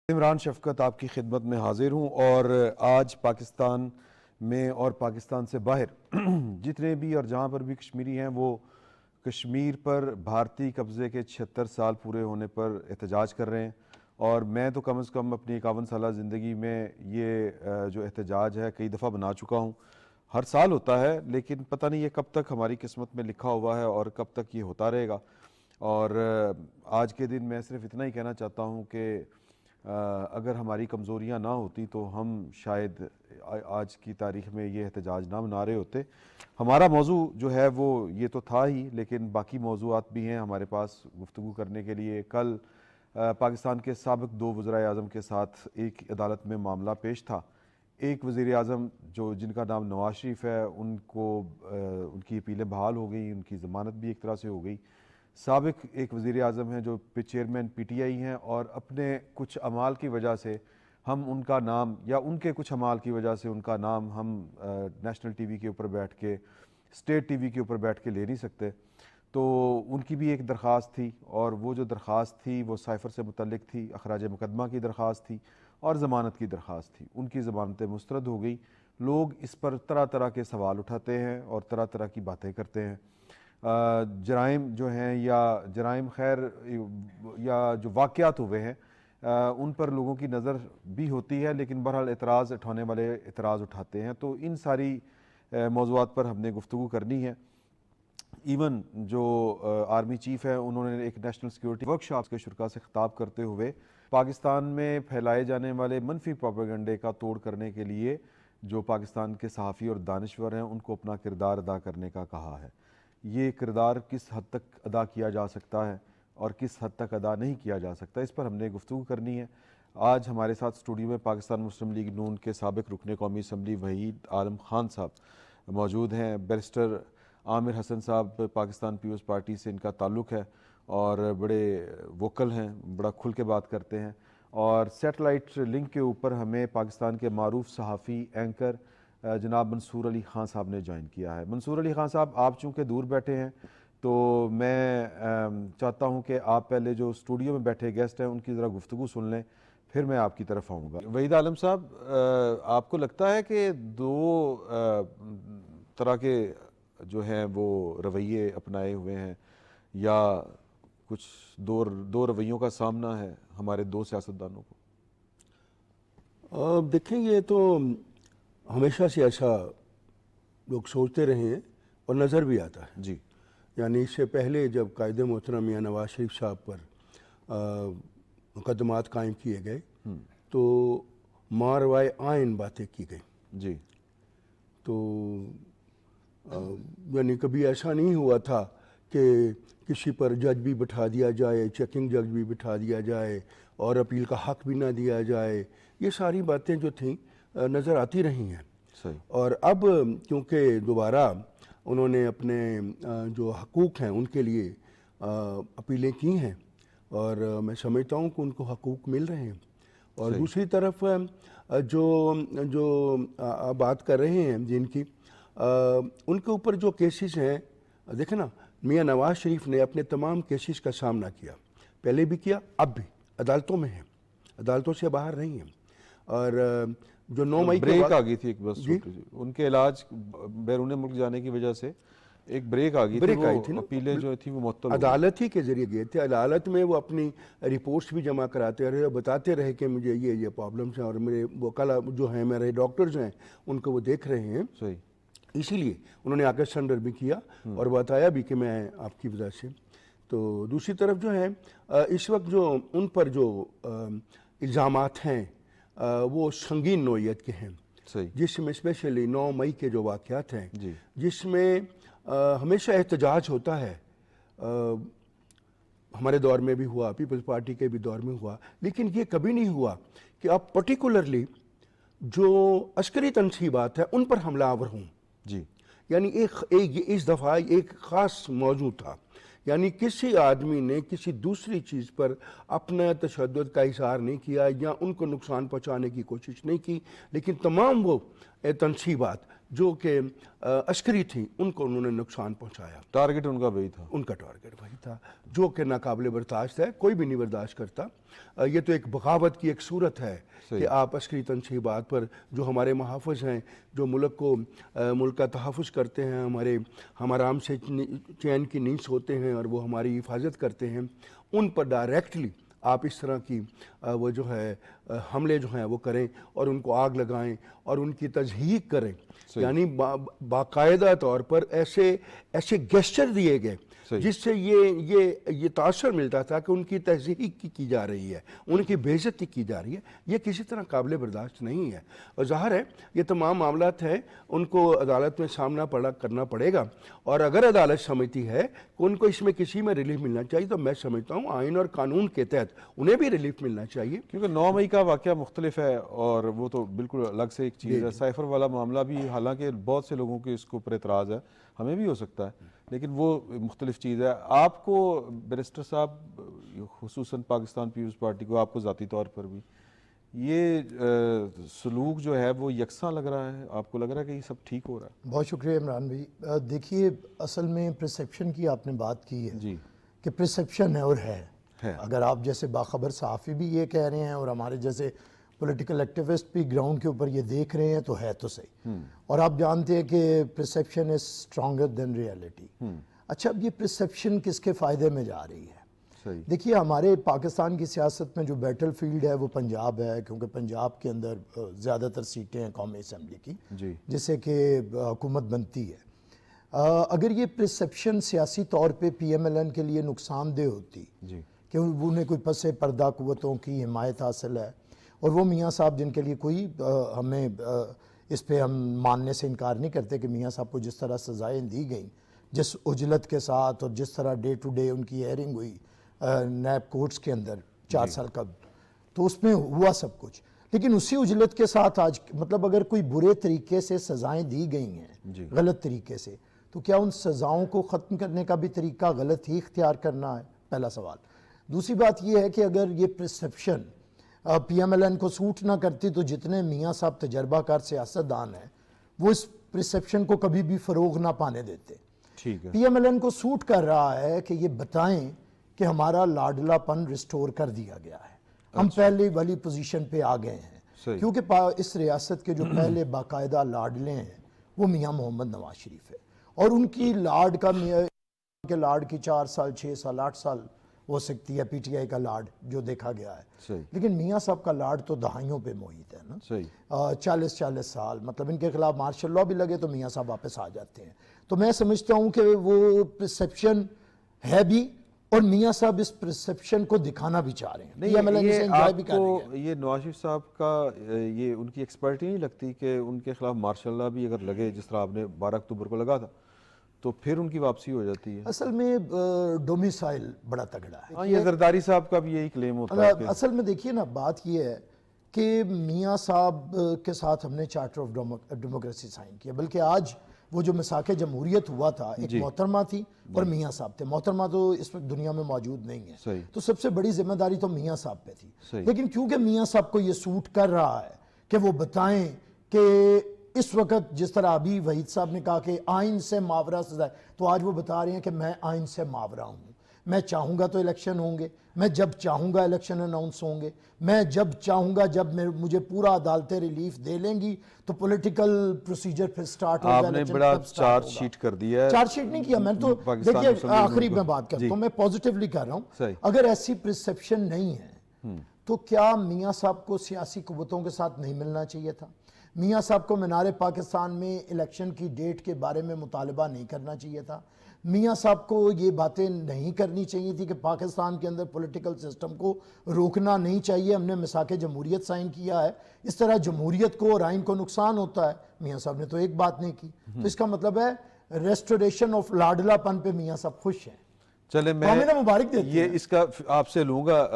عمران شفقت آپ کی خدمت میں حاضر ہوں، اور آج پاکستان میں اور پاکستان سے باہر جتنے بھی اور جہاں پر بھی کشمیری ہیں وہ کشمیر پر بھارتی قبضے کے 76 سال پورے ہونے پر احتجاج کر رہے ہیں، اور میں تو کم از کم اپنی 51 سالہ زندگی میں یہ جو احتجاج ہے کئی دفعہ بنا چکا ہوں۔ ہر سال ہوتا ہے، لیکن پتہ نہیں یہ کب تک ہماری قسمت میں لکھا ہوا ہے اور کب تک یہ ہوتا رہے گا۔ اور آج کے دن میں صرف اتنا ہی کہنا چاہتا ہوں کہ اگر ہماری کمزوریاں نہ ہوتی تو ہم شاید آج کی تاریخ میں یہ احتجاج نہ منا رہے ہوتے۔ ہمارا موضوع جو ہے وہ یہ تو تھا ہی، لیکن باقی موضوعات بھی ہیں ہمارے پاس گفتگو کرنے کے لیے۔ کل پاکستان کے سابق 2 وزرائے اعظم کے ساتھ ایک عدالت میں معاملہ پیش تھا۔ ایک وزیر اعظم جن کا نام نواز شریف ہے، ان کی اپیلیں بحال ہو گئی، ان کی ضمانت بھی ایک طرح سے ہو گئی۔ سابق ایک وزیر اعظم ہیں جو چیئرمین پی ٹی آئی ہیں، اور اپنے کچھ اعمال کی وجہ سے ہم ان کا نام، یا ان کے کچھ اعمال کی وجہ سے ان کا نام ہم نیشنل ٹی وی کے اوپر بیٹھ کے، اسٹیٹ ٹی وی کے اوپر بیٹھ کے لے نہیں سکتے۔ تو ان کی بھی ایک درخواست تھی، اور وہ جو درخواست تھی وہ سائفر سے متعلق تھی، اخراج مقدمہ کی درخواست تھی اور ضمانت کی درخواست تھی۔ ان کی ضمانتیں مسترد ہو گئی۔ لوگ اس پر طرح طرح کے سوال اٹھاتے ہیں اور طرح طرح کی باتیں کرتے ہیں۔ جرائم جو ہیں، یا جرائم خیر یا جو واقعات ہوئے ہیں ان پر لوگوں کی نظر بھی ہوتی ہے، لیکن بہرحال اعتراض اٹھانے والے اعتراض اٹھاتے ہیں۔ تو ان ساری موضوعات پر ہم نے گفتگو کرنی ہے۔ ایون جو آرمی چیف ہے، انہوں نے ایک نیشنل سیکیورٹی ورکشاپ کے شرکاء سے خطاب کرتے ہوئے پاکستان میں پھیلائے جانے والے منفی پروپیگنڈے کا توڑ کرنے کے لیے جو پاکستان کے صحافی اور دانشور ہیں ان کو اپنا کردار ادا کرنے کا کہا ہے۔ یہ کردار کس حد تک ادا کیا جا سکتا ہے اور کس حد تک ادا نہیں کیا جا سکتا، اس پر ہم نے گفتگو کرنی ہے۔ آج ہمارے ساتھ اسٹوڈیو میں پاکستان مسلم لیگ نون کے سابق رکن قومی اسمبلی وحید عالم خان صاحب موجود ہیں۔ بیرسٹر عامر حسن صاحب پاکستان پیپلز پارٹی سے ان کا تعلق ہے، اور بڑے ووکل ہیں، بڑا کھل کے بات کرتے ہیں۔ اور سیٹلائٹ لنک کے اوپر ہمیں پاکستان کے معروف صحافی اینکر جناب منصور علی خان صاحب نے جوائن کیا ہے۔ منصور علی خان صاحب، آپ چونکہ دور بیٹھے ہیں تو میں چاہتا ہوں کہ آپ پہلے جو اسٹوڈیو میں بیٹھے گیسٹ ہیں ان کی ذرا گفتگو سن لیں، پھر میں آپ کی طرف آؤں گا۔ وحید عالم صاحب، آپ کو لگتا ہے کہ 2 طرح کے جو ہیں وہ رویے اپنائے ہوئے ہیں، یا کچھ دو رویوں کا سامنا ہے ہمارے 2 سیاستدانوں کو؟ دیکھیں، یہ تو ہمیشہ سے ایسا لوگ سوچتے رہے ہیں اور نظر بھی آتا ہے۔ جی، یعنی اس سے پہلے جب قائد محترم میاں نواز شریف صاحب پر مقدمات قائم کیے گئے تو ماروائے آئین باتیں کی گئی۔ جی، تو یعنی کبھی ایسا نہیں ہوا تھا کہ کسی پر جج بھی بٹھا دیا جائے، چیکنگ جج بھی بٹھا دیا جائے، اور اپیل کا حق بھی نہ دیا جائے۔ یہ ساری باتیں جو تھیں نظر آتی رہی ہیں۔ صحیح۔ اور اب کیونکہ دوبارہ انہوں نے اپنے جو حقوق ہیں ان کے لیے اپیلیں کی ہیں، اور میں سمجھتا ہوں کہ ان کو حقوق مل رہے ہیں۔ اور دوسری طرف جو آپ بات کر رہے ہیں جن کی، ان کے اوپر جو کیسز ہیں، دیکھیں نا، میاں نواز شریف نے اپنے تمام کیسز کا سامنا کیا، پہلے بھی کیا، اب بھی عدالتوں میں ہیں، عدالتوں سے باہر نہیں ہیں۔ اور جو 9 مئی بریک آ گئی تھی ایک، بس ان کے علاج بیرون ملک جانے کی وجہ سے ایک بریک آ گئی تھی، وہ اپیلیں جو تھی وہ معطل ہو گئی۔ عدالت ہی کے ذریعے گئے تھے، عدالت میں وہ اپنی رپورٹس بھی جمع کراتے رہے اور بتاتے رہے کہ مجھے یہ پرابلمس ہیں، اور میرے وکلا جو ہیں، میرے ڈاکٹرز ہیں، ان کو وہ دیکھ رہے ہیں۔ صحیح۔ اسی لیے انہوں نے آ کے سرنڈر بھی کیا اور بتایا بھی کہ میں آپ کی وجہ سے۔ تو دوسری طرف جو ہے اس وقت جو ان پر جو الزامات ہیں وہ سنگین نوعیت کے ہیں، جس میں اسپیشلی 9 مئی کے جو واقعات ہیں، جس میں ہمیشہ احتجاج ہوتا ہے، ہمارے دور میں بھی ہوا، پیپلز پارٹی کے بھی دور میں ہوا، لیکن یہ کبھی نہیں ہوا کہ اب پرٹیکولرلی جو عسکری تنصیبات ہیں ان پر حملہ آور ہوں۔ جی، یعنی اس دفعہ ایک خاص موضوع تھا، یعنی کسی آدمی نے کسی دوسری چیز پر اپنا تشدد کا اظہار نہیں کیا یا ان کو نقصان پہنچانے کی کوشش نہیں کی، لیکن تمام وہ تنصیبات جو کہ عسکری تھیں ان کو انہوں نے نقصان پہنچایا. ٹارگٹ ان کا وہی تھا. ان کا ٹارگٹ وہی تھا جو کہ ناقابل برداشت ہے, کوئی بھی نہیں برداشت کرتا. یہ تو ایک بغاوت کی ایک صورت ہے کہ آپ عسکری تنصیبات پر جو ہمارے محافظ ہیں, جو ملک کا تحفظ کرتے ہیں, ہم آرام سے چین کی نیند سوتے ہیں اور وہ ہماری حفاظت کرتے ہیں, ان پر ڈائریکٹلی آپ اس طرح کی وہ جو ہے حملے جو ہیں وہ کریں اور ان کو آگ لگائیں اور ان کی تضحیق کریں. یعنی باقاعدہ طور پر ایسے گیسچر دیے گئے جس سے یہ تاثر ملتا تھا کہ ان کی تضحیق کی جا رہی ہے, ان کی بے عزتی کی جا رہی ہے. یہ کسی طرح قابل برداشت نہیں ہے. اور ظاہر ہے یہ تمام معاملات ہیں ان کو عدالت میں سامنا کرنا پڑے گا, اور اگر عدالت سمجھتی ہے کہ ان کو اس میں کسی میں ریلیف ملنا چاہیے تو میں سمجھتا ہوں آئین اور قانون کے تحت انہیں بھی ریلیف ملنا چاہیے. کیونکہ 9 مئی کا واقعہ مختلف ہے اور وہ تو بالکل الگ سے ایک چیز ہے. سائفر والا معاملہ بھی حالانکہ بہت سے لوگوں کے اس کے اوپر اعتراض ہے, ہمیں بھی ہو سکتا ہے, لیکن وہ مختلف چیز ہے. آپ کو بیرسٹر صاحب, خصوصاً پاکستان پیپلز پارٹی کو, آپ کو ذاتی طور پر بھی یہ سلوک جو ہے وہ یکساں لگ رہا ہے؟ آپ کو لگ رہا ہے کہ یہ سب ٹھیک ہو رہا ہے؟ بہت شکریہ عمران بھائی. دیکھیے اصل میں پرسیپشن کی آپ نے بات کی ہے جی کہ پرسیپشن ہے اور ہے. ہے. اگر آپ جیسے باخبر صحافی بھی یہ کہہ رہے ہیں اور ہمارے جیسے پولیٹیکل ایکٹیوسٹ بھی گراؤنڈ کے اوپر یہ دیکھ رہے ہیں تو ہے تو صحیح. اور آپ جانتے ہیں کہ پرسیپشن از اسٹرانگر دین ریئلٹی. اچھا, اب یہ پرسیپشن کس کے فائدے میں جا رہی ہے؟ دیکھیے ہمارے پاکستان کی سیاست میں جو بیٹل فیلڈ ہے وہ پنجاب ہے, کیونکہ پنجاب کے اندر زیادہ تر سیٹیں ہیں قومی اسمبلی کی جس سے کہ حکومت بنتی ہے. اگر یہ پرسیپشن سیاسی طور پہ پی ایم ایل این کے لیے نقصان دہ ہوتی کہ انہیں کوئی پس پردہ قوتوں کی حمایت حاصل ہے, اور وہ میاں صاحب جن کے لیے کوئی ہمیں اس پہ ہم ماننے سے انکار نہیں کرتے کہ میاں صاحب کو جس طرح سزائیں دی گئیں, جس عجلت کے ساتھ اور جس طرح ڈے ٹو ڈے ان کی ہیئرنگ ہوئی نیب کورٹس کے اندر 4 سال کا, تو اس میں ہوا سب کچھ. لیکن اسی عجلت کے ساتھ آج مطلب اگر کوئی برے طریقے سے سزائیں دی گئی ہیں غلط طریقے سے, تو کیا ان سزاؤں کو ختم کرنے کا بھی طریقہ غلط ہی اختیار کرنا ہے؟ پہلا سوال. دوسری بات یہ ہے کہ اگر یہ perception P M L N کو سوٹ نہ کرتی تو جتنے میاں صاحب تجربہ کار سیاست دان ہیں وہ اس پرسیپشن کو کبھی بھی فروغ نہ پانے دیتے. پی ایم ایل این کو سوٹ کر رہا ہے کہ یہ بتائیں کہ ہمارا لاڈلا پن ریسٹور کر دیا گیا ہے, ہم پہلے والی پوزیشن پہ آ گئے ہیں, کیونکہ اس ریاست کے جو پہلے باقاعدہ لاڈلے ہیں وہ میاں محمد نواز شریف ہے, اور ان کی لاڈ کے لاڈ کی 4 سال 6 سال 8 سال ہو سکتی ہے پی ٹی آئی کا لاڈ جو دیکھا گیا ہے, لیکن میاں صاحب کا لاڈ تو دہائیوں پہ محیط ہے نا, 40 سال. مطلب ان کے خلاف مارشل لاء بھی لگے تو میاں صاحب واپس آ جاتے ہیں. تو میں سمجھتا ہوں کہ وہ پرسیپشن ہے بھی, اور میاں صاحب اس پرسیپشن کو دکھانا بھی چاہ رہے ہیں. یہ نواز شریف صاحب کا یہ ان کی ایکسپرٹی نہیں لگتی کہ ان کے خلاف مارشل لاء بھی اگر لگے جس طرح آپ نے 12 اکتوبر کو لگا تھا تو پھر ان کی واپسی ہو جاتی ہے؟ اصل میں ڈومیسائل بڑا تگڑا ہے. یہ زرداری صاحب کا بھی یہی کلیم ہوتا ہے. اصل میں دیکھیے نا, بات یہ ہے کہ میاں صاحب کے ساتھ ہم نے چارٹر آف ڈیموکریسی سائن کیا, بلکہ آج وہ جو مساق جمہوریت ہوا تھا, ایک محترمہ تھی اور میاں صاحب تھے. محترمہ تو اس وقت دنیا میں موجود نہیں ہے, تو سب سے بڑی ذمہ داری تو میاں صاحب پہ تھی. لیکن کیونکہ میاں صاحب کو یہ سوٹ کر رہا ہے کہ وہ بتائیں کہ اس وقت جس طرح ابھی وحید صاحب نے کہا کہ آئین سے ماورا سزائے, تو آج وہ بتا رہے ہیں کہ میں آئین سے ماورا ہوں, میں چاہوں گا تو الیکشن ہوں گے, میں جب چاہوں گا الیکشن اناؤنس ہوں گے, میں جب چاہوں گا, جب مجھے پورا عدالتیں ریلیف دے لیں گی تو پولیٹیکل پروسیجر پھر سٹارٹ ہوگا. آپ نے بڑا چارج شیٹ کر دیا ہے. چارج شیٹ نہیں کیا میں تو, دیکھیے آخری میں بات کرتا ہوں, میں پازیٹیولی کر رہا ہوں. اگر ایسی پرسیپشن نہیں ہے تو کیا میاں صاحب کو سیاسی قوتوں کے ساتھ نہیں ملنا چاہیے تھا؟ میاں صاحب کو مینار پاکستان میں الیکشن کی ڈیٹ کے بارے میں مطالبہ نہیں کرنا چاہیے تھا؟ میاں صاحب کو یہ باتیں نہیں کرنی چاہیے تھی کہ پاکستان کے اندر پولیٹیکل سسٹم کو روکنا نہیں چاہیے, ہم نے میثاق جمہوریت سائن کیا ہے, اس طرح جمہوریت کو اور آئین کو نقصان ہوتا ہے؟ میاں صاحب نے تو ایک بات نہیں کی. تو اس کا مطلب ہے ریسٹوریشن آف لاڈلا پن پہ میاں صاحب خوش ہیں. چلے میں مبارک دیتے ہیں. یہ اس کا آپ سے لوں گا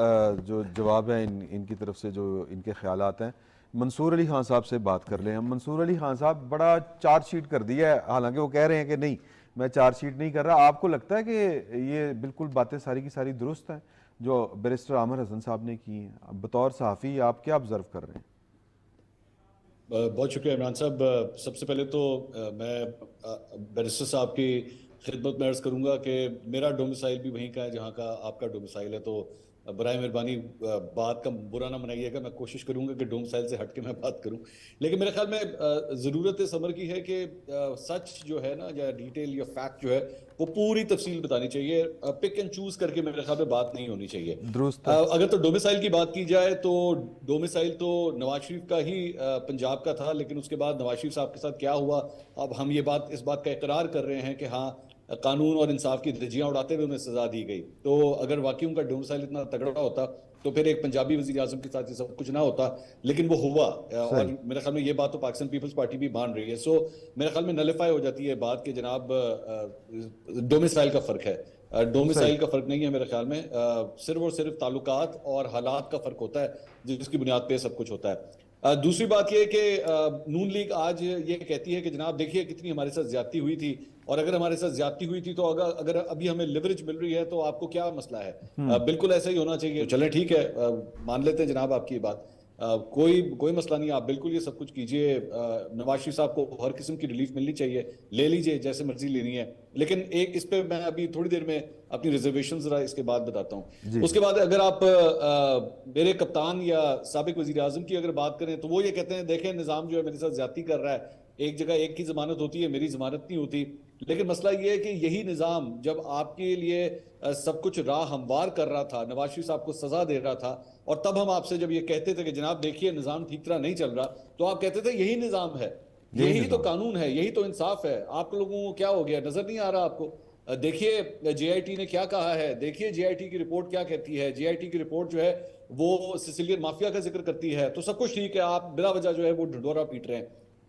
جو جواب ہے ان کی طرف سے جو ان کے خیالات ہیں. منصور علی خان صاحب سے بات کر لیں ہم. منصور علی خان صاحب بڑا چارج شیٹ کر دیا ہے, حالانکہ وہ کہہ رہے ہیں کہ نہیں میں چارج شیٹ نہیں کر رہا. آپ کو لگتا ہے کہ یہ بالکل باتیں ساری کی ساری درست ہیں جو بیرسٹر عامر حسن صاحب نے کی ہیں؟ بطور صحافی آپ کیا آبزرو کر رہے ہیں؟ بہت شکریہ عمران صاحب. سب سے پہلے تو میں بیرسٹر صاحب کی خدمت میں عرض کروں گا کہ میرا ڈومیسائل بھی وہیں کا ہے جہاں کا آپ کا ڈومیسائل ہے, تو برائے مہربانی بات کا برا نہ منائیے گا. میں کوشش کروں گا کہ ڈومیسائل سے ہٹ کے میں بات کروں, لیکن میرے خیال میں ضرورت سمر کی ہے کہ سچ جو ہے نا, یا ڈیٹیل یا فیکٹ جو ہے وہ پوری تفصیل بتانی چاہیے. پک اینڈ چوز کر کے میرے خیال میں بات نہیں ہونی چاہیے. درست. اگر تو ڈومیسائل کی بات کی جائے تو ڈومیسائل تو نواز شریف کا ہی پنجاب کا تھا, لیکن اس کے بعد نواز شریف صاحب کے ساتھ کیا ہوا, اب ہم یہ بات اس بات کا اقرار کر رہے ہیں کہ ہاں قانون اور انصاف کی دھجیاں اڑاتے ہوئے انہیں سزا دی گئی. تو اگر واقعی ان کا ڈومیسائل اتنا تگڑا ہوتا تو پھر ایک پنجابی وزیر اعظم کے ساتھ یہ سب کچھ نہ ہوتا, لیکن وہ ہوا. اور میرے خیال میں یہ بات تو پاکستان پیپلز پارٹی بھی مان رہی ہے. سو میرے خیال میں نلیفائی ہو جاتی ہے بات کہ جناب ڈومیسائل کا فرق ہے. ڈومیسائل کا فرق نہیں ہے میرے خیال میں, صرف اور صرف تعلقات اور حالات کا فرق ہوتا ہے جس کی بنیاد پہ سب کچھ ہوتا ہے. دوسری بات یہ کہ نون لیگ آج یہ کہتی ہے کہ جناب دیکھیے کتنی ہمارے ساتھ زیادتی ہوئی تھی, اور اگر ہمارے ساتھ زیادتی ہوئی تھی تو اگر ابھی ہمیں لیوریج مل رہی ہے تو آپ کو کیا مسئلہ ہے. بالکل ایسا ہی ہونا چاہیے. چلیں ٹھیک ہے, مان لیتے ہیں جناب آپ کی بات, کوئی مسئلہ نہیں, آپ بالکل یہ سب کچھ کیجئے. نواز شریف صاحب کو ہر قسم کی ریلیف ملنی چاہیے, لے لیجئے جیسے مرضی لینی ہے, لیکن ایک اس پہ میں ابھی تھوڑی دیر میں اپنی ریزرویشن ذرا اس کے بعد بتاتا ہوں. اس کے بعد اگر آپ میرے کپتان یا سابق وزیر اعظم کی اگر بات کریں تو وہ یہ کہتے ہیں دیکھیں نظام جو ہے میرے ساتھ زیادتی کر رہا ہے, ایک جگہ ایک کی ضمانت ہوتی ہے, میری ضمانت نہیں ہوتی. لیکن مسئلہ یہ ہے کہ یہی نظام جب آپ کے لیے سب کچھ راہ ہموار کر رہا تھا, نواز شریف صاحب کو سزا دے رہا تھا, اور تب ہم آپ سے جب یہ کہتے تھے کہ جناب دیکھیے نظام ٹھیک طرح نہیں چل رہا, تو آپ کہتے تھے یہی نظام ہے, یہی تو قانون ہے, یہی تو انصاف ہے. آپ لوگوں کو کیا ہو گیا, نظر نہیں آ رہا آپ کو؟ دیکھیے جے آئی ٹی نے کیا کہا ہے, دیکھیے جے آئی ٹی کی رپورٹ کیا کہتی ہے. جے آئی ٹی کی رپورٹ جو ہے وہ سسیلین مافیا کا ذکر کرتی ہے, تو سب کچھ ٹھیک ہے, آپ بلا وجہ جو ہے وہ ڈھنڈورا پیٹ رہے ہیں.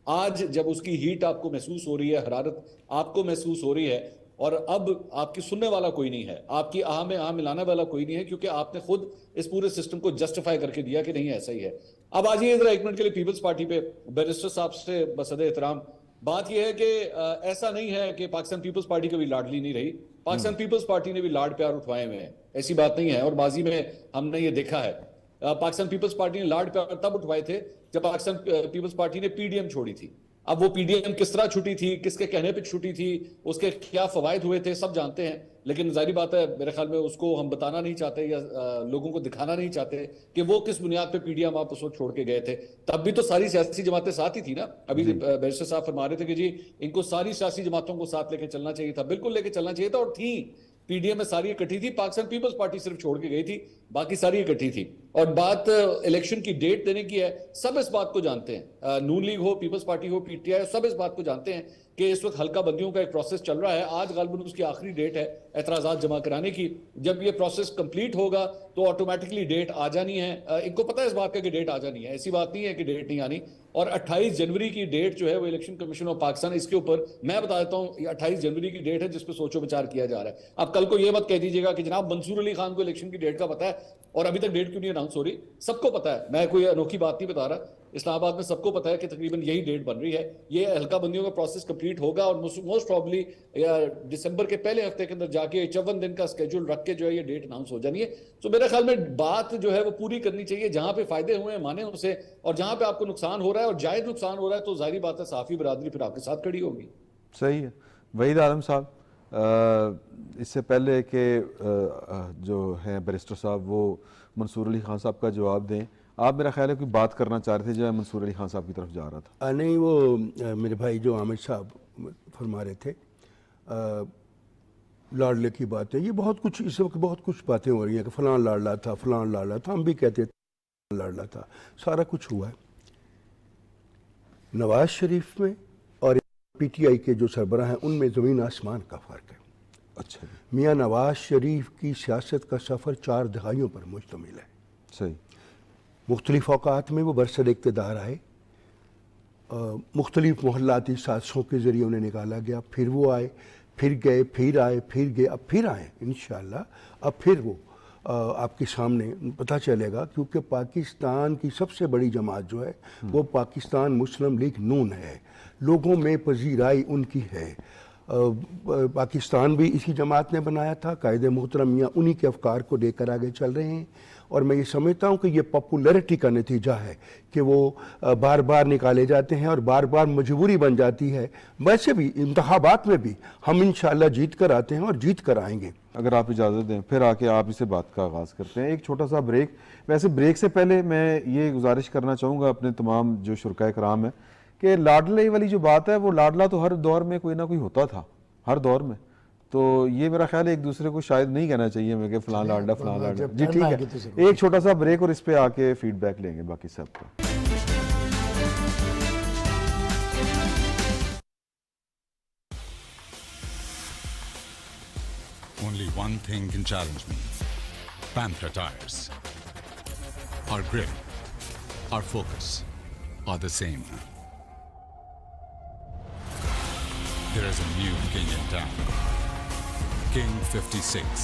آج جب اس کی ہیٹ آپ کو محسوس ہو رہی ہے, حرارت آپ کو محسوس ہو رہی ہے, اور اب آپ کی سننے والا کوئی نہیں ہے, آپ کی آہ میں آہ ملانے والا کوئی نہیں ہے, کیونکہ آپ نے خود اس پورے سسٹم کو جسٹیفائی کر کے دیا کہ نہیں ایسا ہی ہے. اب آجیے ذرا ایک منٹ کے لیے پیپلز پارٹی پہ. بیرسٹر صاحب سے بصد احترام بات یہ ہے کہ ایسا نہیں ہے کہ پاکستان پیپلز پارٹی کبھی لاڈلی نہیں رہی. پاکستان پیپلز پارٹی نے بھی لاڈ پیار اٹھوائے ہوئے ہیں, ایسی بات نہیں ہے, اور ماضی میں ہم نے یہ دیکھا ہے. پاکستان پیپلز پارٹی نے لاڈ پیار تب اٹھوائے تھے جب پاکستان پیپلز پارٹی نے پی ڈی ایم چھوڑی تھی. اب وہ پی ڈی ایم کس طرح چھوٹی تھی, کس کے کہنے پہ چھوٹی تھی, اس کے کیا فوائد ہوئے تھے, سب جانتے ہیں. لیکن ظاہری بات ہے میرے خیال میں اس کو ہم بتانا نہیں چاہتے یا لوگوں کو دکھانا نہیں چاہتے کہ وہ کس بنیاد پہ پی ڈی ایم آپ اس وقت چھوڑ کے گئے تھے. تب بھی تو ساری سیاسی جماعتیں ساتھ ہی تھی نا. ابھی بیرسٹر صاحب فرما رہے تھے کہ جی ان کو ساری سیاسی جماعتوں کو ساتھ لے کے چلنا چاہیے تھا. بالکل لے کے چلنا چاہیے تھا, اور تھیں پی ڈی ایم میں ساری اکٹھی تھی. پاکستان پیپلز پارٹی صرف چھوڑ کے گئی تھی, باقی ساری اکٹھی تھی. اور بات الیکشن کی ڈیٹ دینے کی ہے, سب اس بات کو جانتے ہیں, نون لیگ ہو, پیپلز پارٹی ہو, پی ٹی آئی, سب اس بات کو جانتے ہیں کہ اس وقت حلقہ بندیوں کا ایک پروسیس چل رہا ہے. آج غالباً اس کی آخری ڈیٹ ہے اعتراضات جمع کرانے کی. جب یہ پروسیس کمپلیٹ ہوگا تو آٹومیٹکلی ڈیٹ آ جانی ہے. ان کو پتہ ہے اس بات کا کہ ڈیٹ آ جانی ہے, ایسی بات نہیں ہے کہ ڈیٹ نہیں آنی. اور 28 جنوری کی ڈیٹ جو ہے وہ الیکشن کمیشن آف پاکستان, اس کے اوپر میں بتا دیتا ہوں, یہ 28 جنوری کی ڈیٹ ہے جس پہ سوچو بچار کیا جا رہا ہے. اب کل کو یہ مت کہہ دیجیے گا کہ جناب منصور علی خان کو الیکشن کی ڈیٹ کا پتہ ہے اور ابھی تک ڈیٹ کیوں نہیں اناؤنس ہو رہی. سب کو پتہ ہے, میں کوئی انوکھی بات نہیں بتا رہا. اسلام آباد میں سب کو پتہ ہے کہ تقریباً یہی ڈیٹ بن رہی ہے. یہ حلقہ بندیوں کا پروسیس کمپلیٹ ہوگا اور موسٹ پروبلی دسمبر کے پہلے ہفتے کے اندر جا کے 54 دن کا اسکیجول رکھ کے جو ہے یہ ڈیٹ اناؤنس ہو جانی ہے. تو میرے خیال میں بات جو ہے وہ پوری کرنی چاہیے. جہاں پہ فائدے ہوئے ہیں مانے ان سے, اور جہاں پہ آپ کو نقصان ہو رہا ہے اور جائز نقصان ہو رہا ہے تو ظاہری بات ہے صحافی برادری پھر آپ کے ساتھ کھڑی ہوگی. صحیح ہے. وحید عالم صاحب, اس سے پہلے کہ جو ہیں بیرسٹر صاحب وہ منصور علی خان صاحب کا جواب دیں, آپ میرا خیال ہے کوئی بات کرنا چاہ رہے تھے جو منصور علی خان صاحب کی طرف جا رہا تھا. نہیں, وہ میرے بھائی جو عامر صاحب فرما رہے تھے لاڈلے کی باتیں, یہ بہت کچھ اس وقت بہت کچھ باتیں ہو رہی ہیں کہ فلاں لاڈلا تھا, فلاں لاڈلا تھا. ہم بھی کہتے تھے لاڈلا تھا. سارا کچھ ہوا ہے. نواز شریف میں اور پی ٹی آئی کے جو سربراہ ہیں ان میں زمین آسمان کا فرق ہے. اچھا, میاں نواز شریف کی سیاست کا سفر 4 دہائیوں پر مشتمل ہے. صحیح. مختلف اوقات میں وہ برسر اقتدار آئے, مختلف محلاتی سازشوں کے ذریعے انہیں نکالا گیا, پھر وہ آئے, پھر گئے, پھر آئے, پھر گئے, اب پھر آئے انشاءاللہ. اب پھر وہ آپ کے سامنے پتہ چلے گا, کیونکہ پاکستان کی سب سے بڑی جماعت جو ہے وہ پاکستان مسلم لیگ نون ہے. لوگوں میں پذیرائی ان کی ہے. پاکستان بھی اسی جماعت نے بنایا تھا. قائد محترم میاں انہی کے افکار کو لے کر آگے چل رہے ہیں, اور میں یہ سمجھتا ہوں کہ یہ پاپولیرٹی کا نتیجہ ہے کہ وہ بار بار نکالے جاتے ہیں اور بار بار مجبوری بن جاتی ہے. ویسے بھی انتخابات میں بھی ہم انشاءاللہ جیت کر آتے ہیں اور جیت کر آئیں گے. اگر آپ اجازت دیں پھر آ کے آپ اسے بات کا آغاز کرتے ہیں. ایک چھوٹا سا بریک. ویسے بریک سے پہلے میں یہ گزارش کرنا چاہوں گا اپنے تمام جو شرکاء کرام ہیں کہ لاڈلے والی جو بات ہے وہ لاڈلا تو ہر دور میں کوئی نہ کوئی ہوتا تھا, ہر دور میں. تو یہ میرا خیال ہے ایک دوسرے کو شاید نہیں کہنا چاہیے میں کہ فلاں لاڈلا فلاں لاڈلا. جی ٹھیک ہے, ایک چھوٹا سا بریک اور اس پہ آ کے فیڈ بیک لیں گے باقی سب کا. Only one thing can challenge me. Panther tires. Our grip, our focus are the same. There is a new king in town. King 56.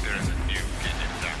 There is a new king in town.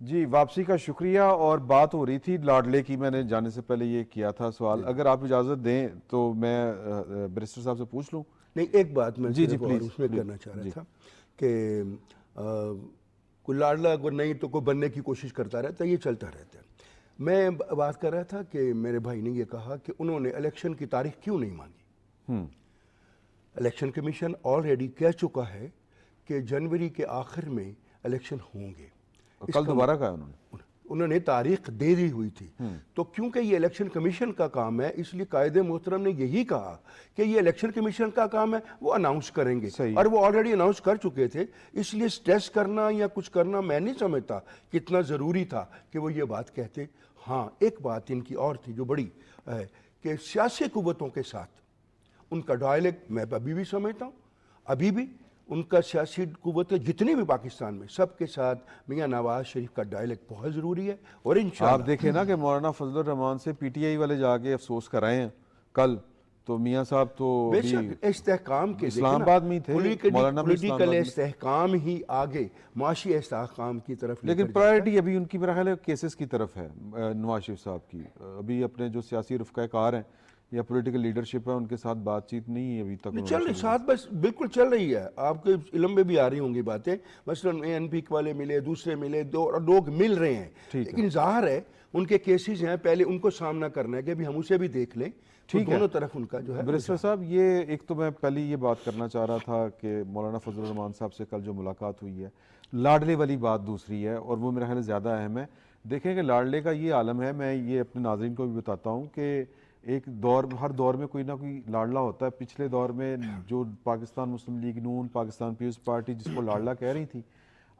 جی واپسی کا شکریہ. اور بات ہو رہی تھی لاڈلے کی, میں نے جانے سے پہلے یہ کیا تھا سوال. اگر آپ اجازت دیں تو میں بیرسٹر صاحب سے پوچھ لوں. نہیں, ایک بات میں جی صرف اور پلیز اس میں کرنا چاہ رہا تھا کہ کوئی لاڈلا اگر نہیں تو کوئی بننے کی کوشش کرتا رہتا ہے, یہ چلتا رہتا ہے. میں بات کر رہا تھا کہ میرے بھائی نے یہ کہا کہ انہوں نے الیکشن کی تاریخ کیوں نہیں مانگی. الیکشن کمیشن آلریڈی کہہ چکا ہے کہ جنوری کے آخر میں الیکشن ہوں گے. کل دوبارہ کہا انہوں نے تاریخ دے دی ہوئی تھی. تو کیونکہ یہ الیکشن کمیشن کا کام ہے, اس لیے قائد محترم نے یہی کہا کہ یہ الیکشن کمیشن کا کام ہے, وہ اناؤنس کریں گے. اور وہ آلریڈی اناؤنس کر چکے تھے, اس لیے سٹریس کرنا یا کچھ کرنا میں نہیں سمجھتا کتنا ضروری تھا کہ وہ یہ بات کہتے. ہاں, ایک بات ان کی اور تھی جو بڑی ہے کہ سیاسی قوتوں کے ساتھ ان کا ڈائلیگ میں ابھی بھی سمجھتا ہوں, ابھی بھی ان کا سیاسی قوتیں جتنی بھی پاکستان میں سب کے ساتھ میاں نواز شریف کا ڈائلیگ بہت ضروری ہے. اور انشاءاللہ آپ دیکھیں نا کہ مولانا فضل الرحمان سے پی ٹی آئی والے جا کے افسوس کر رہے ہیں کل, تو میاں صاحب تو بے شک استحکام کے اسلام آباد میں تھے, مولانا پولیٹیکل استحکام ہی آگے معاشی استحکام کی طرف. لیکن پرائرٹی ابھی ان کی میرا خیال ہے کیسز کی طرف ہے نواز شریف صاحب کی. ابھی اپنے جو سیاسی رفقۂ کار ہیں یا پولیٹیکل لیڈرشپ ہے ان کے ساتھ بات چیت نہیں ہے ابھی تک. چل رہی ساتھ بس بالکل چل رہی ہے. آپ کے علم میں بھی آ رہی ہوں گی باتیں, مثلاً اے این پی والے ملے, دوسرے ملے, دو لوگ مل رہے ہیں. لیکن ظاہر ہے ان کے کیسز ہیں, پہلے ان کو سامنا کرنا ہے کہ بھی ہم اسے بھی دیکھ لیں. ٹھیک ہے, دونوں طرف ان کا جو ہے. بیرسٹر صاحب یہ ایک تو میں پہلی یہ بات کرنا چاہ رہا تھا کہ مولانا فضل الرحمان صاحب سے کل جو ملاقات ہوئی ہے, لاڈلے والی بات دوسری ہے اور وہ میرا خیال زیادہ اہم ہے. دیکھیں کہ لاڈلے کا یہ عالم ہے, میں یہ اپنے ناظرین کو بھی بتاتا ہوں کہ ایک دور, ہر دور میں کوئی نہ کوئی لاڈلا ہوتا ہے. پچھلے دور میں جو پاکستان مسلم لیگ نون, پاکستان پیپلز پارٹی جس کو لاڈلا کہہ رہی تھی,